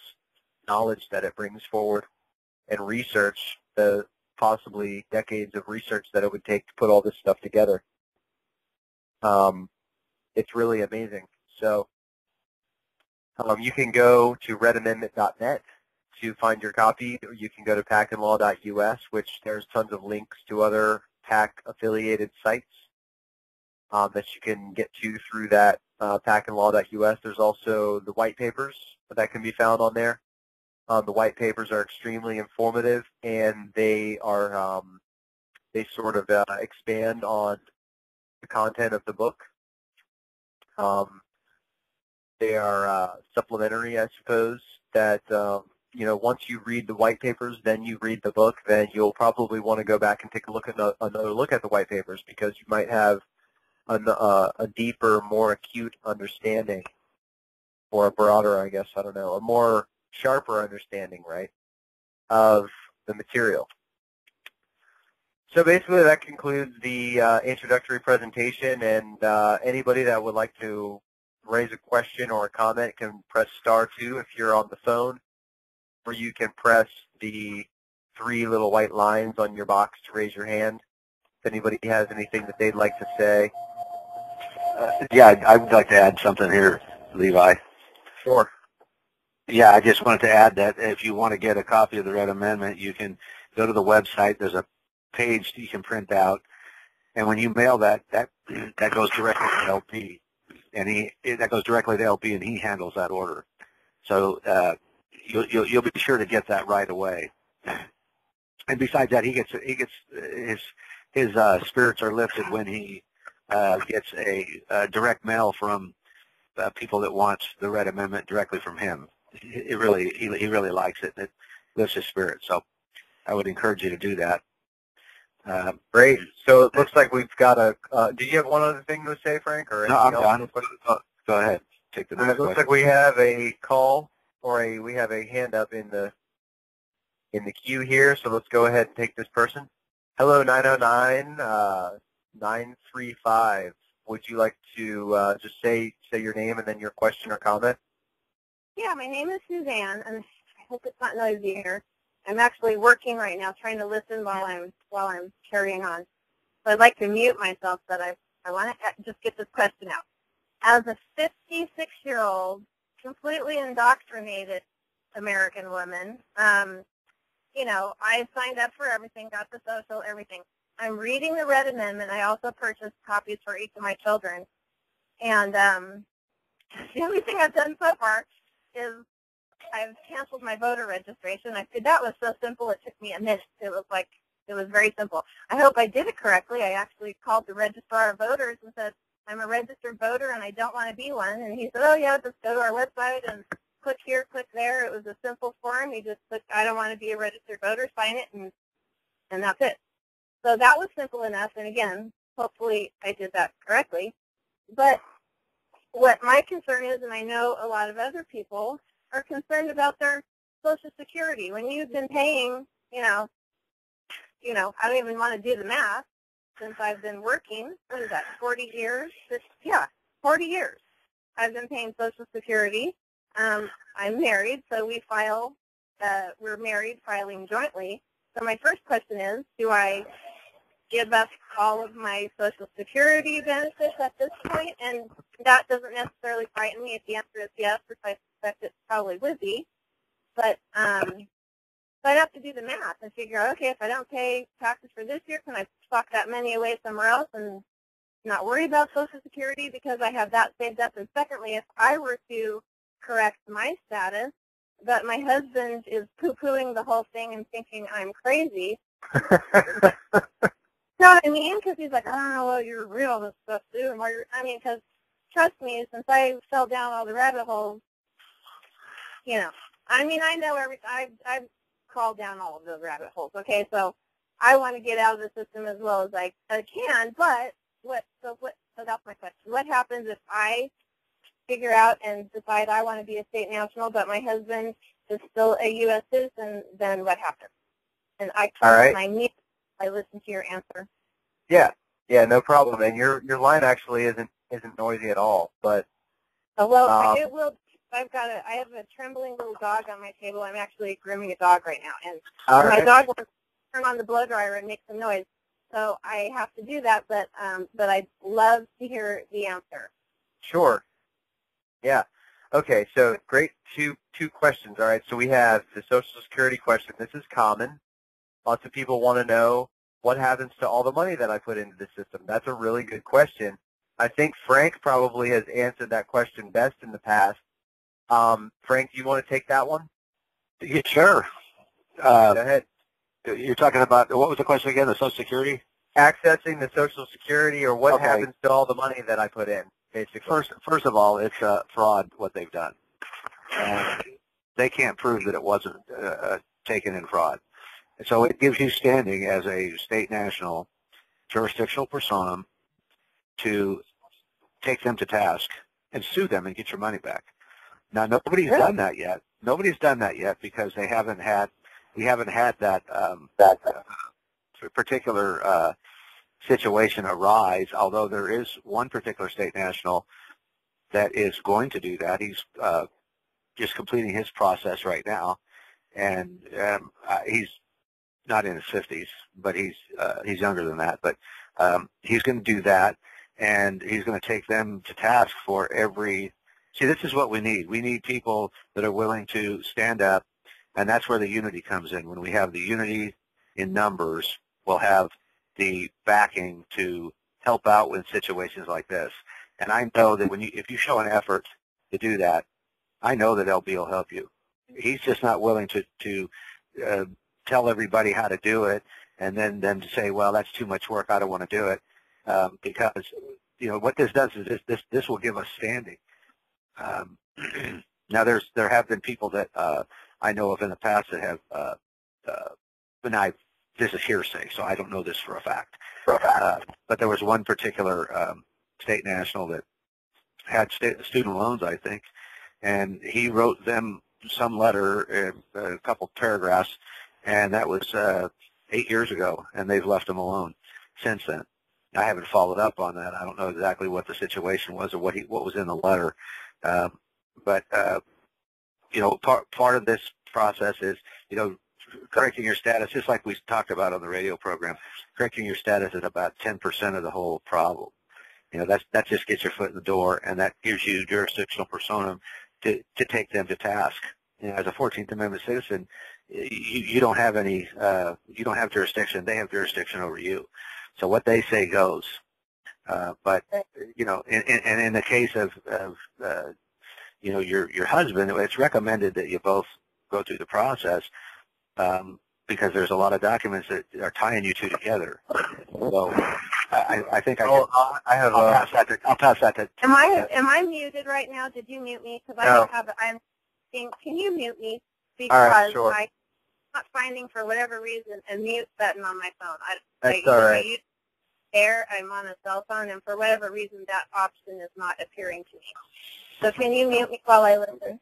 knowledge that it brings forward and research, the possibly decades of research that it would take to put all this stuff together. It's really amazing. So you can go to redamendment.net to find your copy, or you can go to pacandlaw.us, which there's tons of links to other PAC affiliated sites that you can get to through that pacandlaw.us. There's also the white papers that can be found on there. The white papers are extremely informative, and they are they sort of expand on the content of the book. They are supplementary, I suppose, that once you read the white papers, then you read the book, then you'll probably want to go back and take a look at another look at the white papers, because you might have a deeper, more acute understanding, or a broader, I guess, I don't know, a more sharper understanding, right, of the material. So basically that concludes the introductory presentation, and anybody that would like to raise a question or a comment can press *2 if you're on the phone, or you can press the 3 little white lines on your box to raise your hand if anybody has anything that they'd like to say. Yeah, I would like to add something here, Levi. Sure. Yeah, I just wanted to add that if you want to get a copy of the Red Amendment, you can go to the website. There's a page that you can print out, and when you mail that goes directly to LP, and that goes directly to LP, and he handles that order. So you'll be sure to get that right away. And besides that, he gets his spirits are lifted when he gets a direct mail from people that want the Red Amendment directly from him. He really likes it, and it lifts his spirit. So I would encourage you to do that. Great. So it looks like we've got do you have one other thing to say, Frank? Or no, I'm done. Go ahead. Take the next It looks like we have a call, or we have a hand up in the queue here. So let's go ahead and take this person. Hello, 909-935. Would you like to just say your name and then your question or comment? Yeah, my name is Suzanne, and I hope it's not noisy here. I'm actually working right now, trying to listen while I'm carrying on. So I'd like to mute myself, but I want to just get this question out. As a 56-year-old, completely indoctrinated American woman, I signed up for everything, got the social, everything. I'm reading the Red Amendment. I also purchased copies for each of my children. And the only thing I've done so far is I've canceled my voter registration. That was so simple, it took me a minute. It was very simple. I hope I did it correctly. I actually called the registrar of voters and said, I'm a registered voter and I don't want to be one. And he said, oh, yeah, just go to our website and click here, click there. It was a simple form. You just click, I don't want to be a registered voter, sign it, and that's it. So that was simple enough. And again, hopefully I did that correctly. But what my concern is, and I know a lot of other people are concerned about their Social Security. When you've been paying, I don't even want to do the math, since I've been working, what is that, 40 years? 40 years. I've been paying Social Security. I'm married, so we're married, filing jointly. So my first question is, do I give up all of my Social Security benefits at this point, and that doesn't necessarily frighten me if the answer is yes, which I suspect it probably would be. But so I'd have to do the math and figure out, okay, if I don't pay taxes for this year, can I stock that money away somewhere else and not worry about Social Security because I have that saved up? And secondly, if I were to correct my status, but my husband is poo-pooing the whole thing and thinking I'm crazy. You know what I mean? Because he's like, I don't know what you're real this stuff, too. I mean, because trust me, since I fell down all the rabbit holes, you know, I mean, I know I've crawled down all of the rabbit holes. Okay, so I want to get out of the system as well as I can. But so that's my question. What happens if I figure out and decide I want to be a state national, but my husband is still a U.S. citizen? Then what happens? And I listen to your answer. Yeah, no problem. And your line actually isn't noisy at all. But it will. I have a trembling little dog on my table. I'm actually grooming a dog right now, and my dog wants to turn on the blow dryer and make some noise. So I have to do that. But I'd love to hear the answer. Sure. Yeah. Okay. So great. Two questions. All right. So we have the Social Security question. This is common. Lots of people want to know what happens to all the money that I put into the system. That's a really good question. I think Frank probably has answered that question best in the past. Frank, do you want to take that one? Yeah, sure. Go ahead. You're talking about, what was the question again, the Social Security? Accessing the Social Security, or what happens to all the money that I put in, basically. First of all, it's fraud what they've done. They can't prove that it wasn't taken in fraud. So it gives you standing as a state national jurisdictional personam to take them to task and sue them and get your money back. Now, nobody's done that yet. Nobody's done that yet because we haven't had that particular situation arise, although there is one particular state national that is going to do that. He's just completing his process right now, and he's not in his 50s, but he's younger than that. But he's going to do that, and he's going to take them to task for every. See, this is what we need. We need people that are willing to stand up, and that's where the unity comes in. When we have the unity in numbers, we'll have the backing to help out with situations like this. And I know that if you show an effort to do that, I know that LB will help you. He's just not willing to tell everybody how to do it, and then them to say, well, that's too much work, I don't want to do it, because what this does is this will give us standing. Now there have been people that I know of in the past that have, this is hearsay, so I don't know this for a fact. But there was one particular state national that had student loans, I think, and he wrote them some letter, a couple paragraphs, and that was 8 years ago, and they've left him alone since then. I haven't followed up on that. I don't know exactly what the situation was or what was in the letter, but part of this process is correcting your status, just like we talked about on the radio program. Correcting your status is about 10% of the whole problem. That just gets your foot in the door, and that gives you jurisdictional personam to take them to task. As a 14th Amendment citizen, you don't have any, you don't have jurisdiction. They have jurisdiction over you. So what they say goes. But in the case of your husband, it's recommended that you both go through the process because there's a lot of documents that are tying you two together. So I think I'll pass that to. Am I muted right now? Did you mute me? Because I don't have. Can you mute me? Because all right, sure. I'm not finding, for whatever reason, a mute button on my phone. That's all right. I'm on a cell phone, and for whatever reason, that option is not appearing to me. So can you mute me while I listen?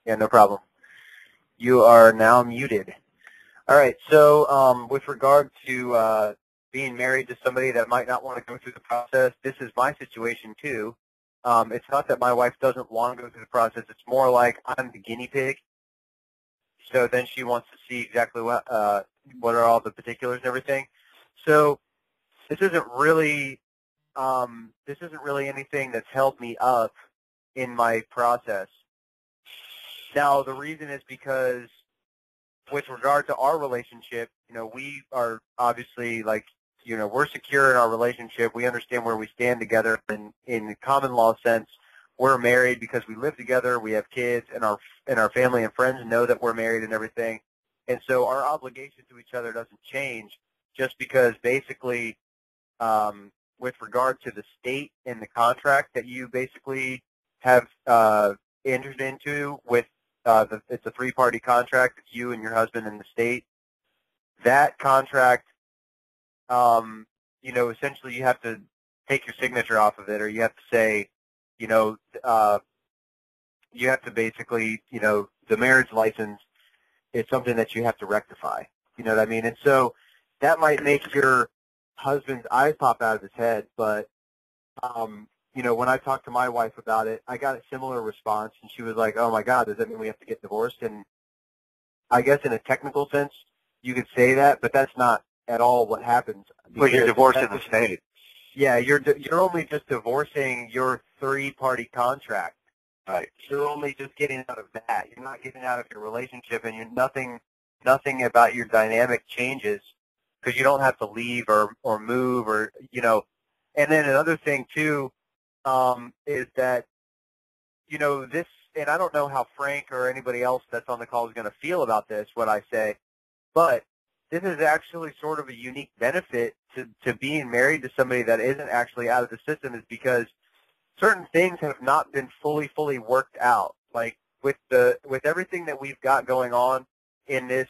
Yeah, no problem. You are now muted. All right, so with regard to being married to somebody that might not want to go through the process, this is my situation too. It's not that my wife doesn't want to go through the process. It's more like I'm the guinea pig. So then she wants to see exactly what are all the particulars and everything. So this isn't really anything that's held me up in my process. Now, the reason is because with regard to our relationship, we are obviously we're secure in our relationship. We understand where we stand together, and in the common law sense, we're married because we live together. We have kids, and our family and friends know that we're married and everything. And so our obligation to each other doesn't change just because basically with regard to the state and the contract that you basically have entered into with it's a three-party contract. It's you and your husband and the state. That contract, essentially you have to take your signature off of it, or you have to say, you have to basically, the marriage license is something that you have to rectify. You know what I mean? And so that might make your husband's eyes pop out of his head, but, when I talked to my wife about it, I got a similar response, and she was like, oh, my God, does that mean we have to get divorced? And I guess in a technical sense, you could say that, but that's not at all what happens. Well, you're divorcing the state. Yeah, you're only just divorcing your three-party contract. Right. You're only just getting out of that. You're not getting out of your relationship, and nothing about your dynamic changes because you don't have to leave or move or. And then another thing too is that this, and I don't know how Frank or anybody else that's on the call is going to feel about this, what I say, but this is actually sort of a unique benefit to being married to somebody that isn't actually out of the system, is because certain things have not been fully worked out. Like with everything that we've got going on in this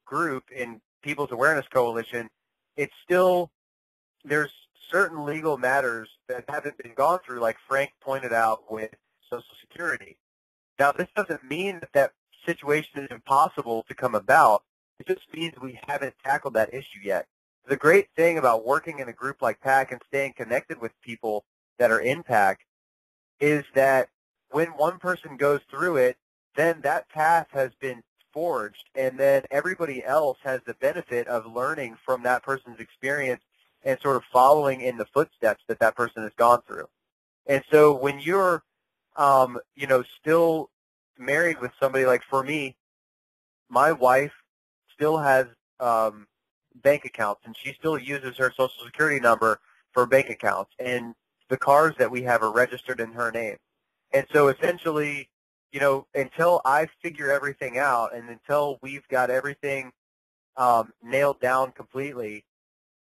group in People's Awareness Coalition, it's still, there's certain legal matters that haven't been gone through, like Frank pointed out with Social Security. Now, this doesn't mean that situation is impossible to come about. It just means we haven't tackled that issue yet. The great thing about working in a group like PAC and staying connected with people that are in PAC is that when one person goes through it, then that path has been forged, and then everybody else has the benefit of learning from that person's experience and sort of following in the footsteps that that person has gone through. And so when you're, still married with somebody, like for me, my wife still has bank accounts, and she still uses her Social Security number for bank accounts, and the cars that we have are registered in her name. And so essentially, until I figure everything out and until we've got everything nailed down completely,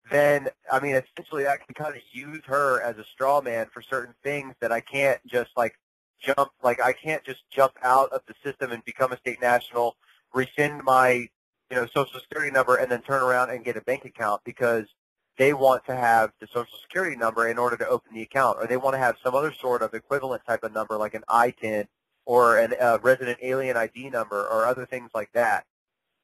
then, essentially I can kind of use her as a straw man for certain things that I can't just I can't just jump out of the system and become a state national, rescind my, Social Security number, and then turn around and get a bank account because they want to have the Social Security number in order to open the account, or they want to have some other sort of equivalent type of number like an ITIN or a resident alien ID number or other things like that.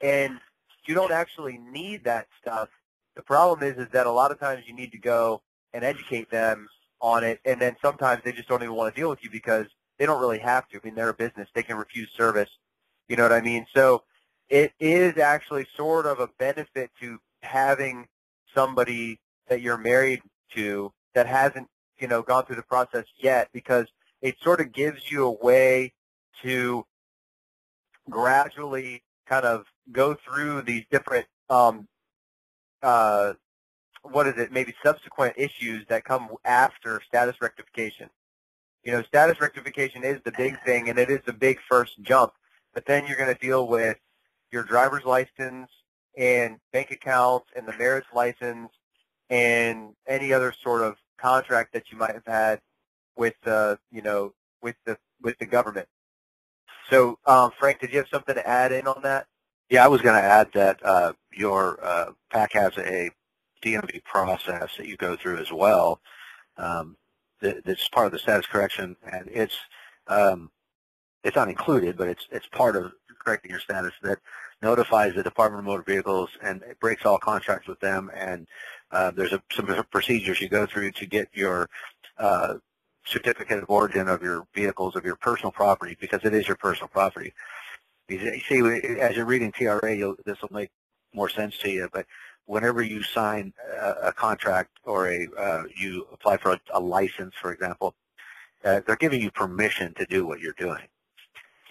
And you don't actually need that stuff. The problem is that a lot of times you need to go and educate them on it, and then sometimes they just don't even want to deal with you because they don't really have to. They're a business. They can refuse service. You know what I mean? So it is actually sort of a benefit to having somebody that you're married to that hasn't, gone through the process yet, because it sort of gives you a way to gradually kind of go through these different maybe subsequent issues that come after status rectification. Status rectification is the big thing, and it is the big first jump, but then you're going to deal with your driver's license and bank accounts and the marriage license and any other sort of contract that you might have had with with the government. So, Frank, did you have something to add in on that? Yeah, I was going to add that your PAC has a DMV process that you go through as well. That's part of the status correction, and it's not included, but it's part of correcting your status, that notifies the Department of Motor Vehicles, and it breaks all contracts with them, and there's some procedures you go through to get your certificate of origin of your vehicles, of your personal property, because it is your personal property. You see, as you're reading TRA, this will make more sense to you, but whenever you sign a contract or you apply for a license, for example, they're giving you permission to do what you're doing,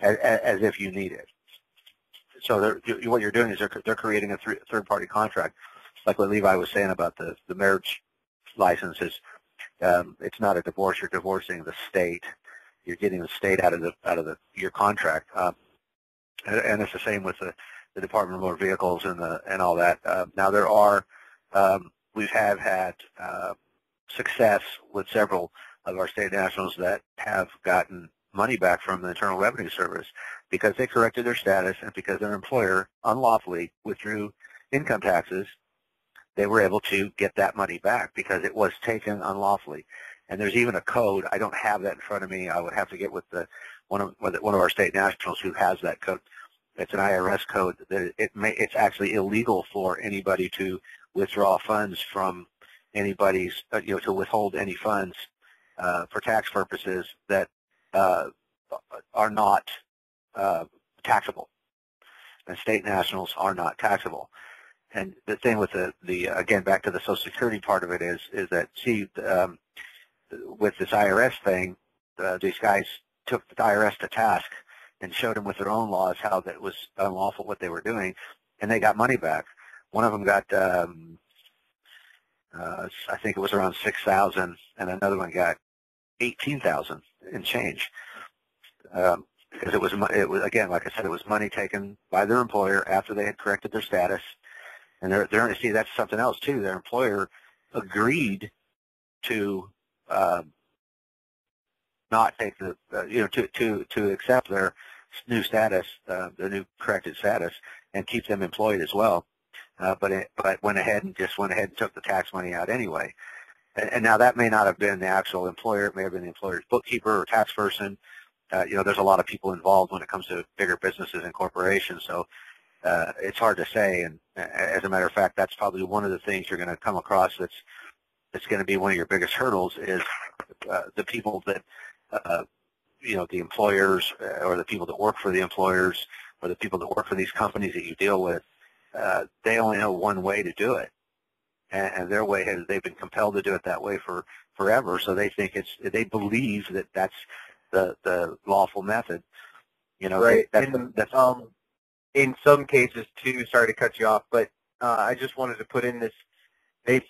as if you need it. So what you're doing is they're creating a third-party contract, like what Levi was saying about the marriage licenses. It's not a divorce; you're divorcing the state. You're getting the state out of your contract, and it's the same with the Department of Motor Vehicles and all that. Now there are we have had success with several of our state nationals that have gotten money back from the Internal Revenue Service because they corrected their status and because their employer unlawfully withdrew income taxes. They were able to get that money back because it was taken unlawfully. And there's even a code. I don't have that in front of me. I would have to get with one of our state nationals who has that code. It's an IRS code that it's actually illegal for anybody to withdraw funds from anybody's, to withhold any funds for tax purposes that are not taxable. And state nationals are not taxable. And the thing with again, back to the Social Security part of it is that, see, with this IRS thing, these guys took the IRS to task and showed them with their own laws how that was unlawful what they were doing, and they got money back. One of them got, I think it was around $6,000, and another one got $18,000 and change. Because it was again, like I said, it was money taken by their employer after they had corrected their status, and they're see, that's something else too. Their employer agreed to not take the to accept their new status, the new corrected status, and keep them employed as well. But went ahead and took the tax money out anyway. And now that may not have been the actual employer. It may have been the employer's bookkeeper or tax person. There's a lot of people involved when it comes to bigger businesses and corporations. So it's hard to say. And as a matter of fact, that's probably one of the things you're going to come across that's going to be one of your biggest hurdles is the people that, the employers or the people that work for the employers or the people that work for these companies that you deal with, they only know one way to do it. And their way they've been compelled to do it that way for forever. So they think they believe that that's the lawful method. Right. In some cases too, sorry to cut you off, but I just wanted to put in this.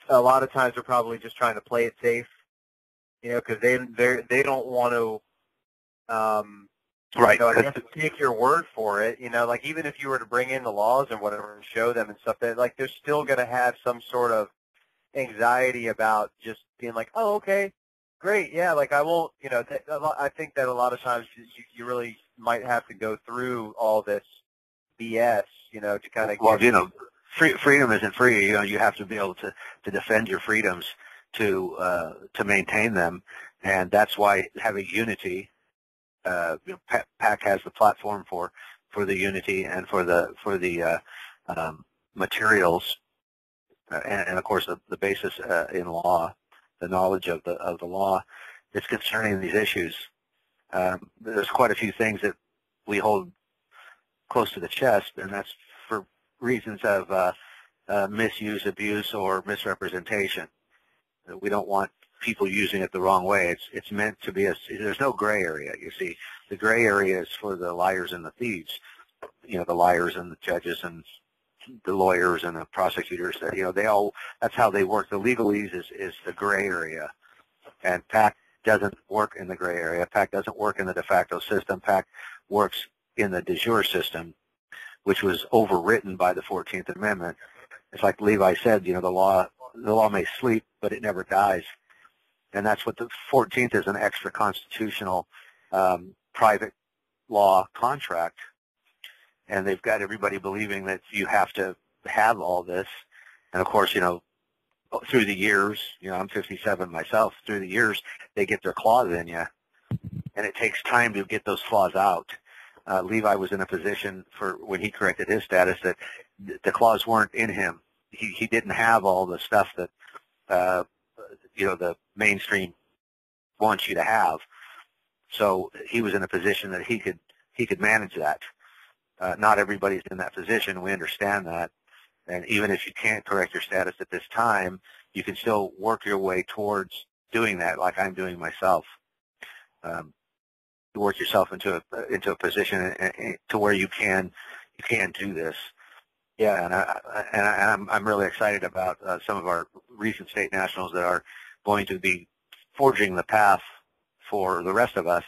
A lot of times they're probably just trying to play it safe, because they don't want to. Right. I guess take your word for it. Like even if you were to bring in the laws and whatever and show them and stuff, that like they're still going to have some sort of anxiety about just being like, oh, okay, great, yeah, like I won't. I think that a lot of times you really might have to go through all this BS, to kind of. Well, freedom isn't free. You have to be able to defend your freedoms to maintain them, and that's why having unity. PAC has the platform for the unity and for the materials, and of course the basis in law, the knowledge of the law that's concerning these issues. There's quite a few things that we hold close to the chest, and that's for reasons of misuse, abuse, or misrepresentation. We don't want people using it the wrong way. It's meant to be there's no gray area, you see. The gray area is for the liars and the thieves, the liars and the judges and the lawyers and the prosecutors. That's how they work. The legalese is the gray area, and PAC doesn't work in the gray area. PAC doesn't work in the de facto system. PAC works in the de jure system, which was overwritten by the 14th Amendment. It's like Levi said, the law may sleep, but it never dies. And that's what the 14th is, an extra constitutional private law contract. And they've got everybody believing that you have to have all this. And of course, through the years, I'm 57 myself, through the years, they get their claws in you. And it takes time to get those claws out. Levi was in a position for when he corrected his status that the claws weren't in him. He didn't have all the stuff that the mainstream wants you to have. So he was in a position that he could manage that. Not everybody's in that position. We understand that, And even if you can't correct your status at this time, you can still work your way towards doing that, like I'm doing myself. To work yourself into a position to where you can do this. Yeah, and I'm really excited about some of our recent state nationals that are going to be forging the path for the rest of us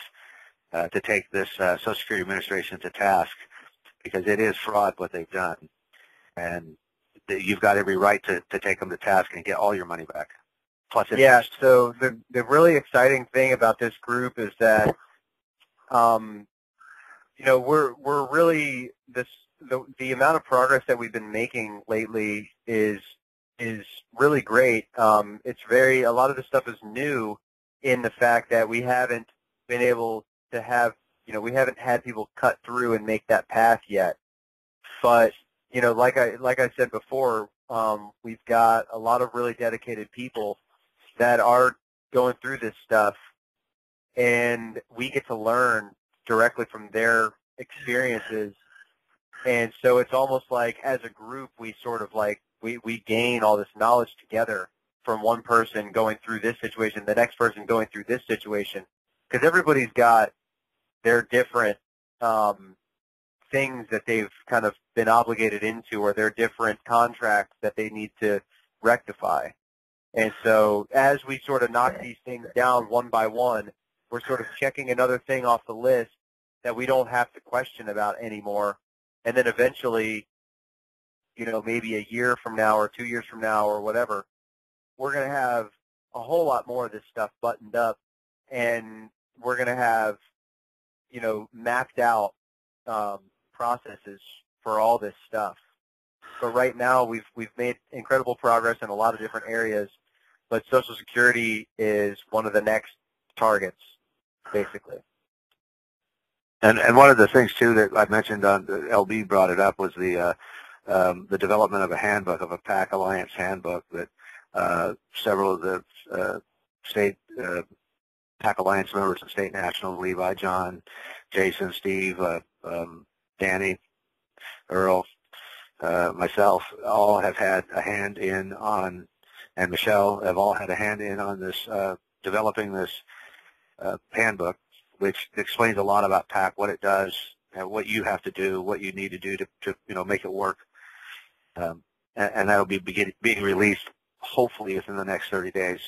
to take this Social Security Administration to task, because it is fraud what they've done, and you've got every right to take them to task and get all your money back, plus interest. Yeah, so the really exciting thing about this group is that, you know, we're really, the amount of progress that we've been making lately is really great. It's a lot of this stuff is new in the fact that we haven't been able to have, you know, we haven't had people cut through and make that path yet. But, you know, like I said before, we've got a lot of really dedicated people that are going through this stuff, and we get to learn directly from their experiences. And so it's almost like as a group, we sort of like, we gain all this knowledge together from one person going through this situation, the next person going through this situation, because everybody's got their different things that they've kind of been obligated into, or their different contracts that they need to rectify. And so as we sort of knock these things down one by one, we're sort of checking another thing off the list that we don't have to question about anymore. And then eventually, you know, maybe a year from now or 2 years from now or whatever, we're going to have a whole lot more of this stuff buttoned up, and we're going to have, you know, mapped out processes for all this stuff. But right now, we've made incredible progress in a lot of different areas, but Social Security is one of the next targets, basically. And one of the things too that I mentioned on the LB brought it up was the development of a handbook, of a PAC Alliance handbook that several of the state PAC Alliance members and state national, Levi, John, Jason, Steve, Danny, Earl, myself, all have had a hand in on, and Michelle have all had a hand in on this, developing this handbook, which explains a lot about PAC, what it does, and what you have to do, what you need to do to you know, make it work. And that will be being released hopefully within the next 30 days.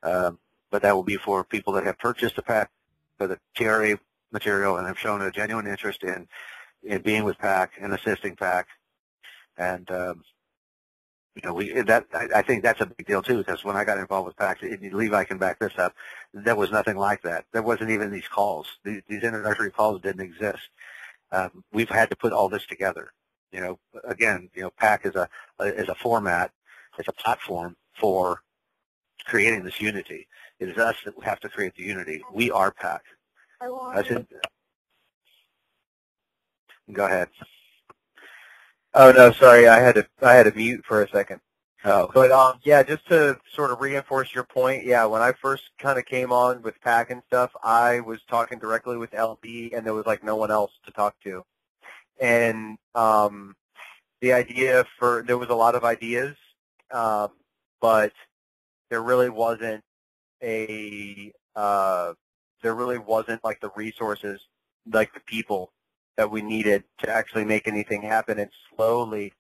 But that will be for people that have purchased the PAC, for the TRA material, and have shown a genuine interest in being with PAC and assisting PAC. And you know, I think that's a big deal too, because when I got involved with PAC, Levi can back this up, there was nothing like that. There wasn't even these calls. These introductory calls didn't exist. We've had to put all this together. You know, again, you know, PAC is a format, it's a platform for creating this unity. It is us that have to create the unity. We are PAC. That's it. Go ahead. Oh no, sorry, I had to mute for a second. Oh. But yeah, just to sort of reinforce your point, yeah, when I first kind of came on with PAC and stuff, I was talking directly with LB, and there was like no one else to talk to. And the idea there was a lot of ideas, but there really wasn't like the resources, like the people that we needed to actually make anything happen. And slowly,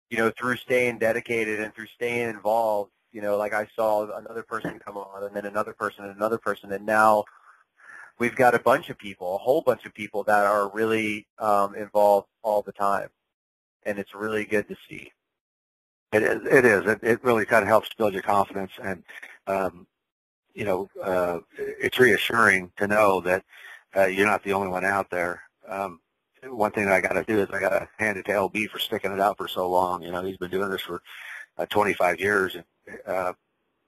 you know, through staying dedicated and through staying involved, you know, like I saw another person come on, and then another person and another person, and now we've got a whole bunch of people that are really involved all the time, and it's really good to see. It is. It really kind of helps build your confidence, and you know, it's reassuring to know that you're not the only one out there. One thing that I got to do is I got to hand it to LB for sticking it out for so long. You know, he's been doing this for 25 years, and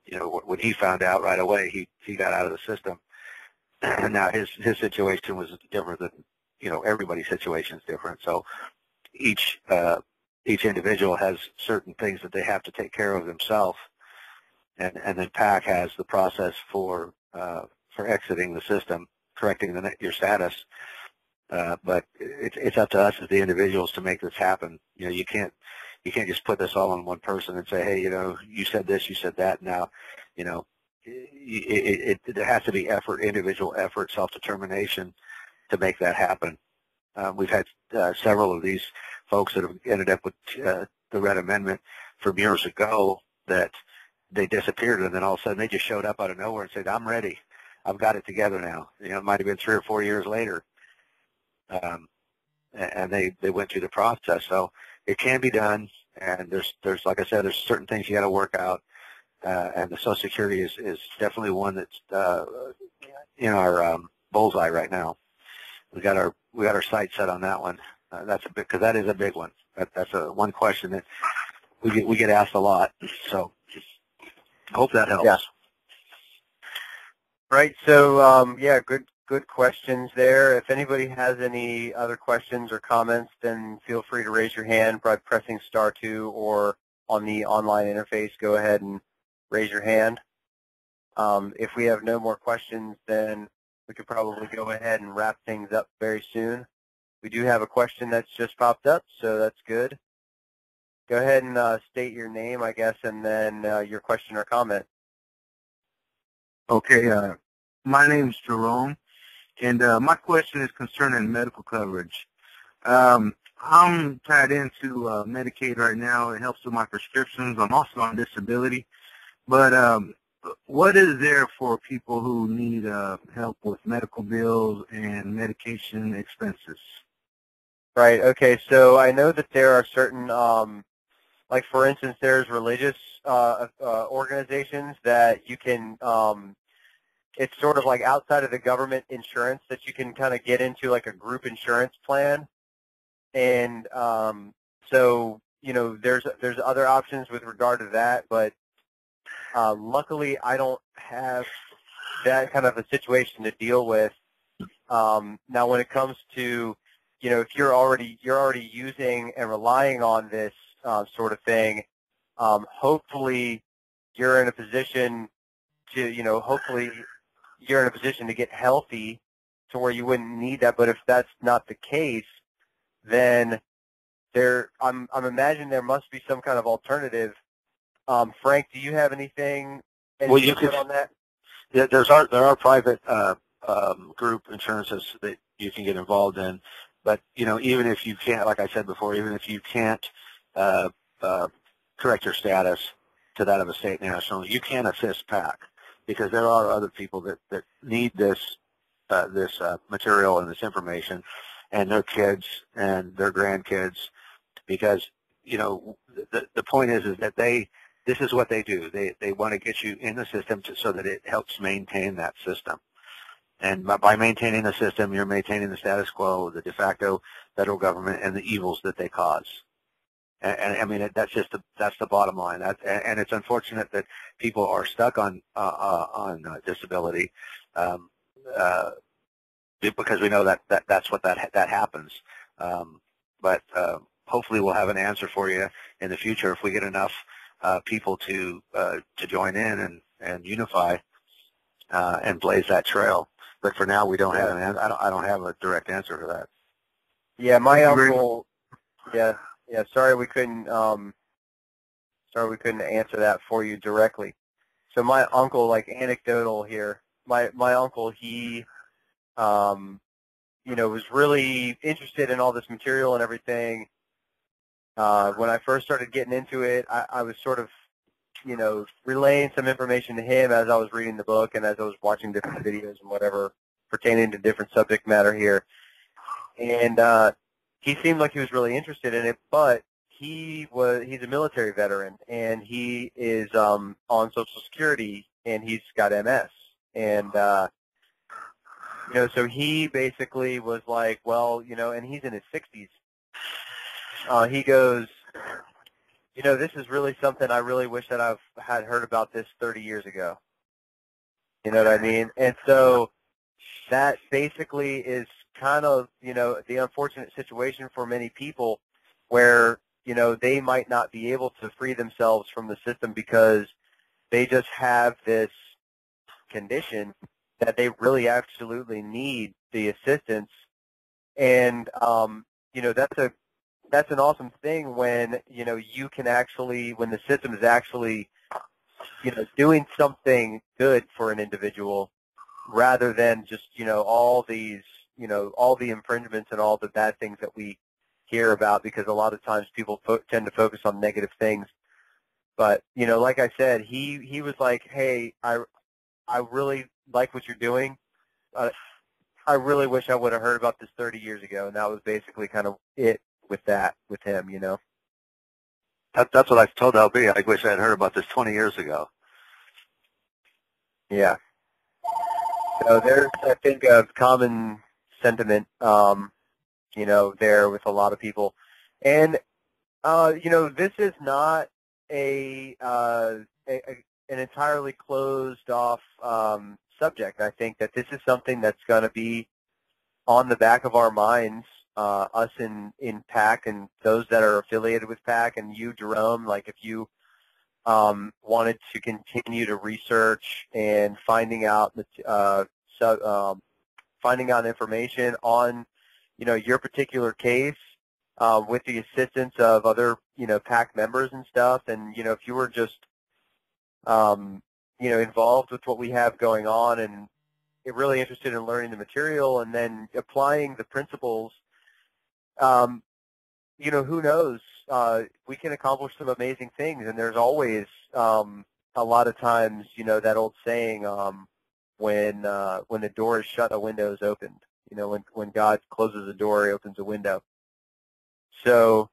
you know, when he found out right away, he got out of the system. And now his situation was different than, you know, everybody's situation is different. So each individual has certain things that they have to take care of themselves, and then PAC has the process for exiting the system, correcting your status. But it's up to us as the individuals to make this happen. You know, you can't You can't just put this all on one person and say, hey, you said this, you said that. Now, there has to be effort, individual effort, self-determination to make that happen. We've had several of these folks that have ended up with the Red Amendment from years ago that they disappeared, and then all of a sudden they just showed up out of nowhere and said, I'm ready. I've got it together now. It might have been 3 or 4 years later. And they went through the process. So it can be done, and there's like I said, there's certain things you got to work out, and the Social Security is definitely one that's in our bullseye right now. We got our sights set on that one. That's because that is a big one. That's one question that we get asked a lot. So hope that helps. Yeah. Right. So yeah, good questions there. If anybody has any other questions or comments, then feel free to raise your hand by pressing *2, or on the online interface, go ahead and raise your hand. If we have no more questions, then we could probably go ahead and wrap things up very soon. We do have a question that's just popped up, so that's good. Go ahead and state your name, I guess, and then your question or comment. Okay, my name is Jerome, and my question is concerning medical coverage. I'm tied into Medicaid right now. It helps with my prescriptions. I'm also on disability. But what is there for people who need help with medical bills and medication expenses? Right, okay, so I know that there are certain, like for instance, there's religious organizations that you can, it's sort of like outside of the government insurance that you can kind of get into, like a group insurance plan. And so, there's other options with regard to that, but luckily I don't have that kind of a situation to deal with. Now when it comes to, if you're already using and relying on this sort of thing, hopefully you're in a position to, hopefully you're in a position to get healthy to where you wouldn't need that. But if that's not the case, then I'm imagining there must be some kind of alternative. Frank, do you have anything You could on that? Yeah, there are private group insurances that you can get involved in, but even if you can't, like I said before, even if you can't correct your status to that of a state national, you can assist PAC, because there are other people that need this material and this information, and their kids and their grandkids, because the point is that this is what they do. They want to get you in the system so that it helps maintain that system. And by maintaining the system, you're maintaining the status quo, the de facto federal government, and the evils that they cause. And I mean, that's the bottom line. And it's unfortunate that people are stuck on disability, because we know that's what that happens. But hopefully, we'll have an answer for you in the future if we get enough people to join in and unify and blaze that trail. But for now, we don't have I don't have a direct answer for that. Yeah, my uncle. Yeah. Sorry we couldn't answer that for you directly. So my uncle, like anecdotal here. My uncle, he was really interested in all this material and everything. When I first started getting into it, I was sort of, relaying some information to him as I was reading the book and as I was watching different videos and whatever pertaining to different subject matter here. And he seemed like he was really interested in it, but he's a military veteran, and he is on Social Security, and he's got MS. And, so he basically was like, well, and he's in his 60s. He goes, this is really something I really wish that I had heard about this 30 years ago. You know what I mean? And so that basically is kind of, the unfortunate situation for many people where, they might not be able to free themselves from the system because they just have this condition that they really absolutely need the assistance. And, that's an awesome thing when, you can actually, when the system is actually, doing something good for an individual rather than just, all these, all the infringements and all the bad things that we hear about, because a lot of times people tend to focus on negative things. But, like I said, he was like, hey, I really like what you're doing. I really wish I would have heard about this 30 years ago, and that was basically kind of it with him, That's what I told LB. I wish I had heard about this 20 years ago. Yeah. So there's, I think, a common sentiment, there with a lot of people. And, this is not an entirely closed off subject. I think that this is something that's going to be on the back of our minds, us in PAC and those that are affiliated with PAC, and you, Jerome, like if you wanted to continue to research and finding out information on, your particular case with the assistance of other, PAC members and stuff, and if you were just involved with what we have going on and you're really interested in learning the material and then applying the principles, who knows? We can accomplish some amazing things, and there's always a lot of times, that old saying, when the door is shut, a window is opened. When God closes a door, He opens a window. So,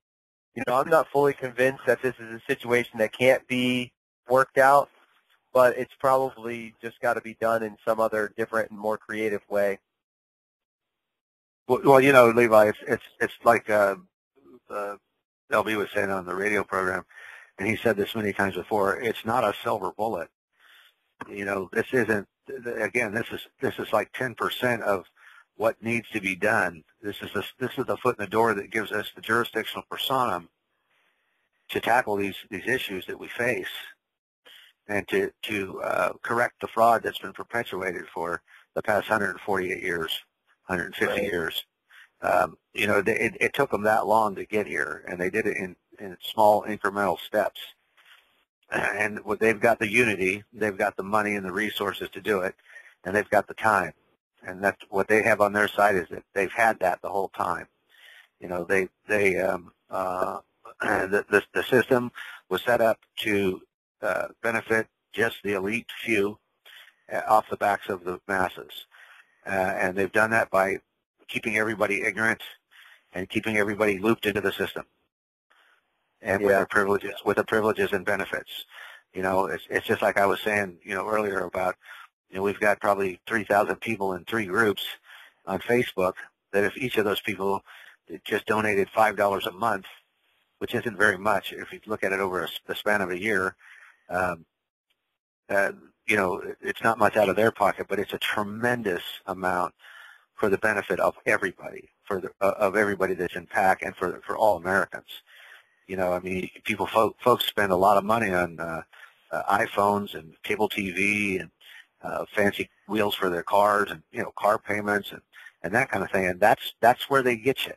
I'm not fully convinced that this is a situation that can't be worked out, but it's probably just got to be done in some other different and more creative way. Well, Levi, it's like LB was saying on the radio program, and he said this many times before. It's not a silver bullet. This isn't. Again, this is like 10% of what needs to be done. This is the foot in the door that gives us the jurisdictional personam to tackle these issues that we face, and to correct the fraud that's been perpetuated for the past 148 years, 150 years. It took them that long to get here, and they did it in small incremental steps. And they've got the unity, they've got the money and the resources to do it, and they've got the time. And that's what they have on their side, is that they've had that the whole time. The system was set up to benefit just the elite few off the backs of the masses. And they've done that by keeping everybody ignorant and keeping everybody looped into the system, and with the privileges and benefits. It's just like I was saying, earlier about, we've got probably 3,000 people in 3 groups on Facebook, that if each of those people just donated $5 a month, which isn't very much if you look at it over the span of a year, it's not much out of their pocket, but it's a tremendous amount for the benefit of everybody, of everybody that's in PAC, and for all Americans. Folks spend a lot of money on iPhones and cable TV and fancy wheels for their cars, and car payments and that kind of thing. And that's where they get you.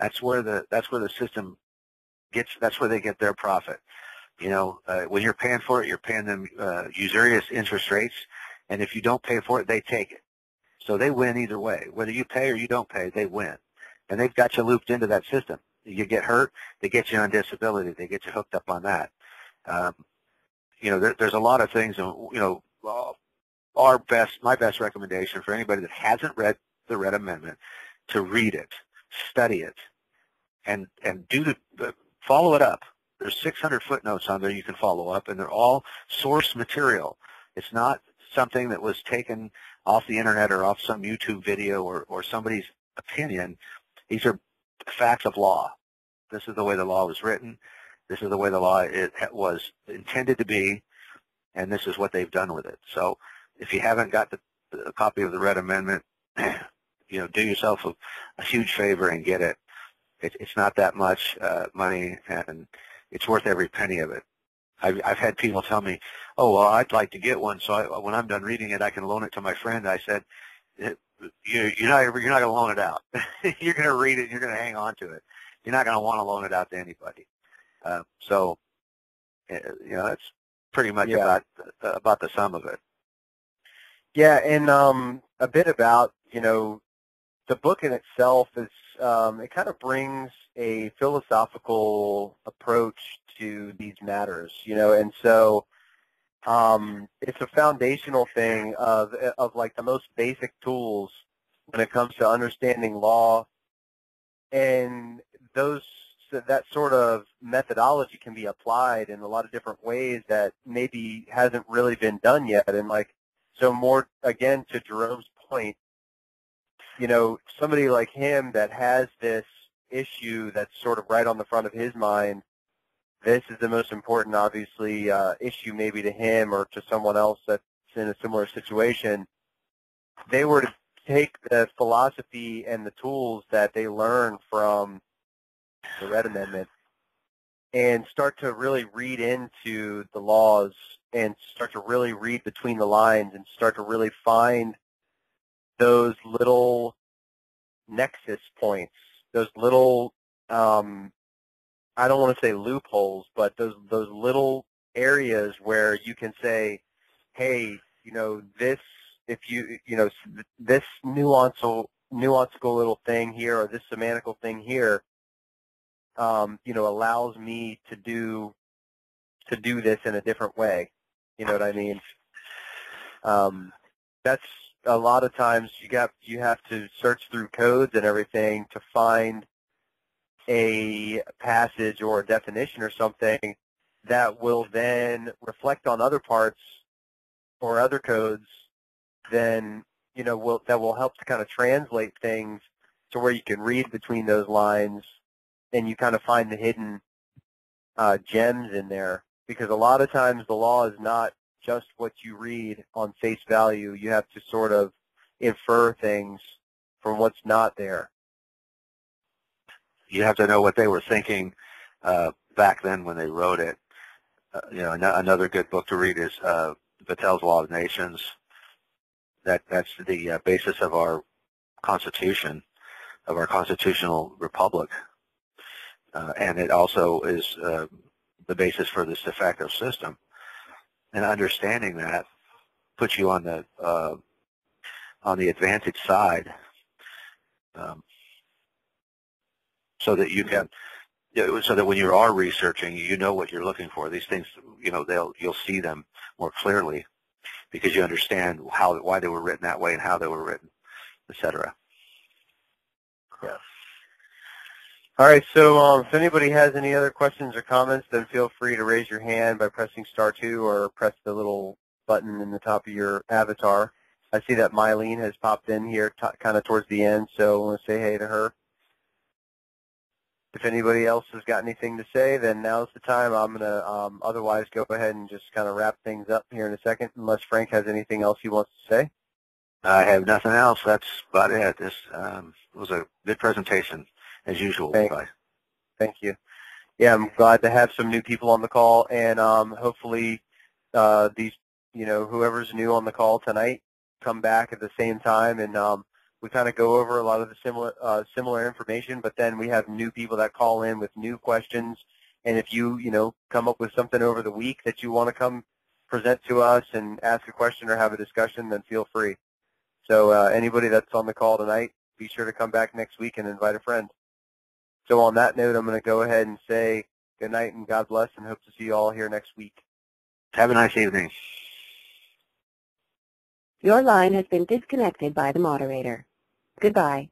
That's where the system gets. That's where they get their profit. When you're paying for it, you're paying them usurious interest rates, and if you don't pay for it, they take it. So they win either way. Whether you pay or you don't pay, they win. And they've got you looped into that system. You get hurt, they get you on disability. They get you hooked up on that. There's a lot of things. My best recommendation for anybody that hasn't read the Red Amendment, to read it, study it, and follow it up. There's 600 footnotes on there you can follow up, and they're all source material. It's not something that was taken off the internet or off some YouTube video or somebody's opinion. These are facts of law. This is the way the law was written. This is the way the law was intended to be, and this is what they've done with it. So if you haven't got a copy of the Red Amendment, do yourself a huge favor and get it. It's not that much money, and it's worth every penny of it. I've had people tell me, "Oh, well, I'd like to get one, so when I'm done reading it, I can loan it to my friend." I said, you're not going to loan it out. You're going to read it and you're going to hang on to it. You're not going to want to loan it out to anybody. So, that's pretty much about the sum of it. Yeah, and a bit about, the book in itself is, it kind of brings a philosophical approach to these matters, and so it's a foundational thing of like the most basic tools when it comes to understanding law, and that sort of methodology can be applied in a lot of different ways that maybe hasn't really been done yet. And so more, again, to Jerome's point, somebody like him that has this issue that's sort of right on the front of his mind, this is the most important, obviously, issue maybe to him or to someone else that's in a similar situation. They were to take the philosophy and the tools that they learn from the Red Amendment and start to really read into the laws and start to really read between the lines and start to really find those little nexus points, those little, I don't want to say loopholes, but those little areas where you can say, hey, this, if this nuanceful little thing here or this semantical thing here, allows me to do this in a different way. You know what I mean? That's a lot of times you have to search through codes and everything to find a passage or a definition or something that will then reflect on other parts or other codes, then that will help to kind of translate things to where you can read between those lines and you kind of find the hidden gems in there. Because a lot of times the law is not just what you read on face value. You have to sort of infer things from what's not there. You have to know what they were thinking back then when they wrote it. Another good book to read is Vattel's Law of Nations. That's the basis of our Constitution, of our constitutional republic, and it also is the basis for this de facto system. And understanding that puts you on the advantage side, so that you can, so that when you are researching, you know what you're looking for. These things, you'll see them more clearly because you understand why they were written that way and how they were written, etc. Yeah. All right, so if anybody has any other questions or comments, then feel free to raise your hand by pressing *2 or press the little button in the top of your avatar. I see that Mylene has popped in here kind of towards the end, so I want to say hey to her. If anybody else has got anything to say, then now's the time. I'm going to otherwise go ahead and just kind of wrap things up here in a second, unless Frank has anything else he wants to say. I have nothing else. That's about it. This was a good presentation, as usual. Thank you. Yeah, I'm glad to have some new people on the call, and hopefully these, whoever's new on the call tonight come back at the same time, and we kind of go over a lot of the similar information, but then we have new people that call in with new questions, and if you, come up with something over the week that you want to come present to us and ask a question or have a discussion, then feel free. So anybody that's on the call tonight, be sure to come back next week and invite a friend. So on that note, I'm going to go ahead and say good night and God bless, and hope to see you all here next week. Have a nice evening. Your line has been disconnected by the moderator. Goodbye.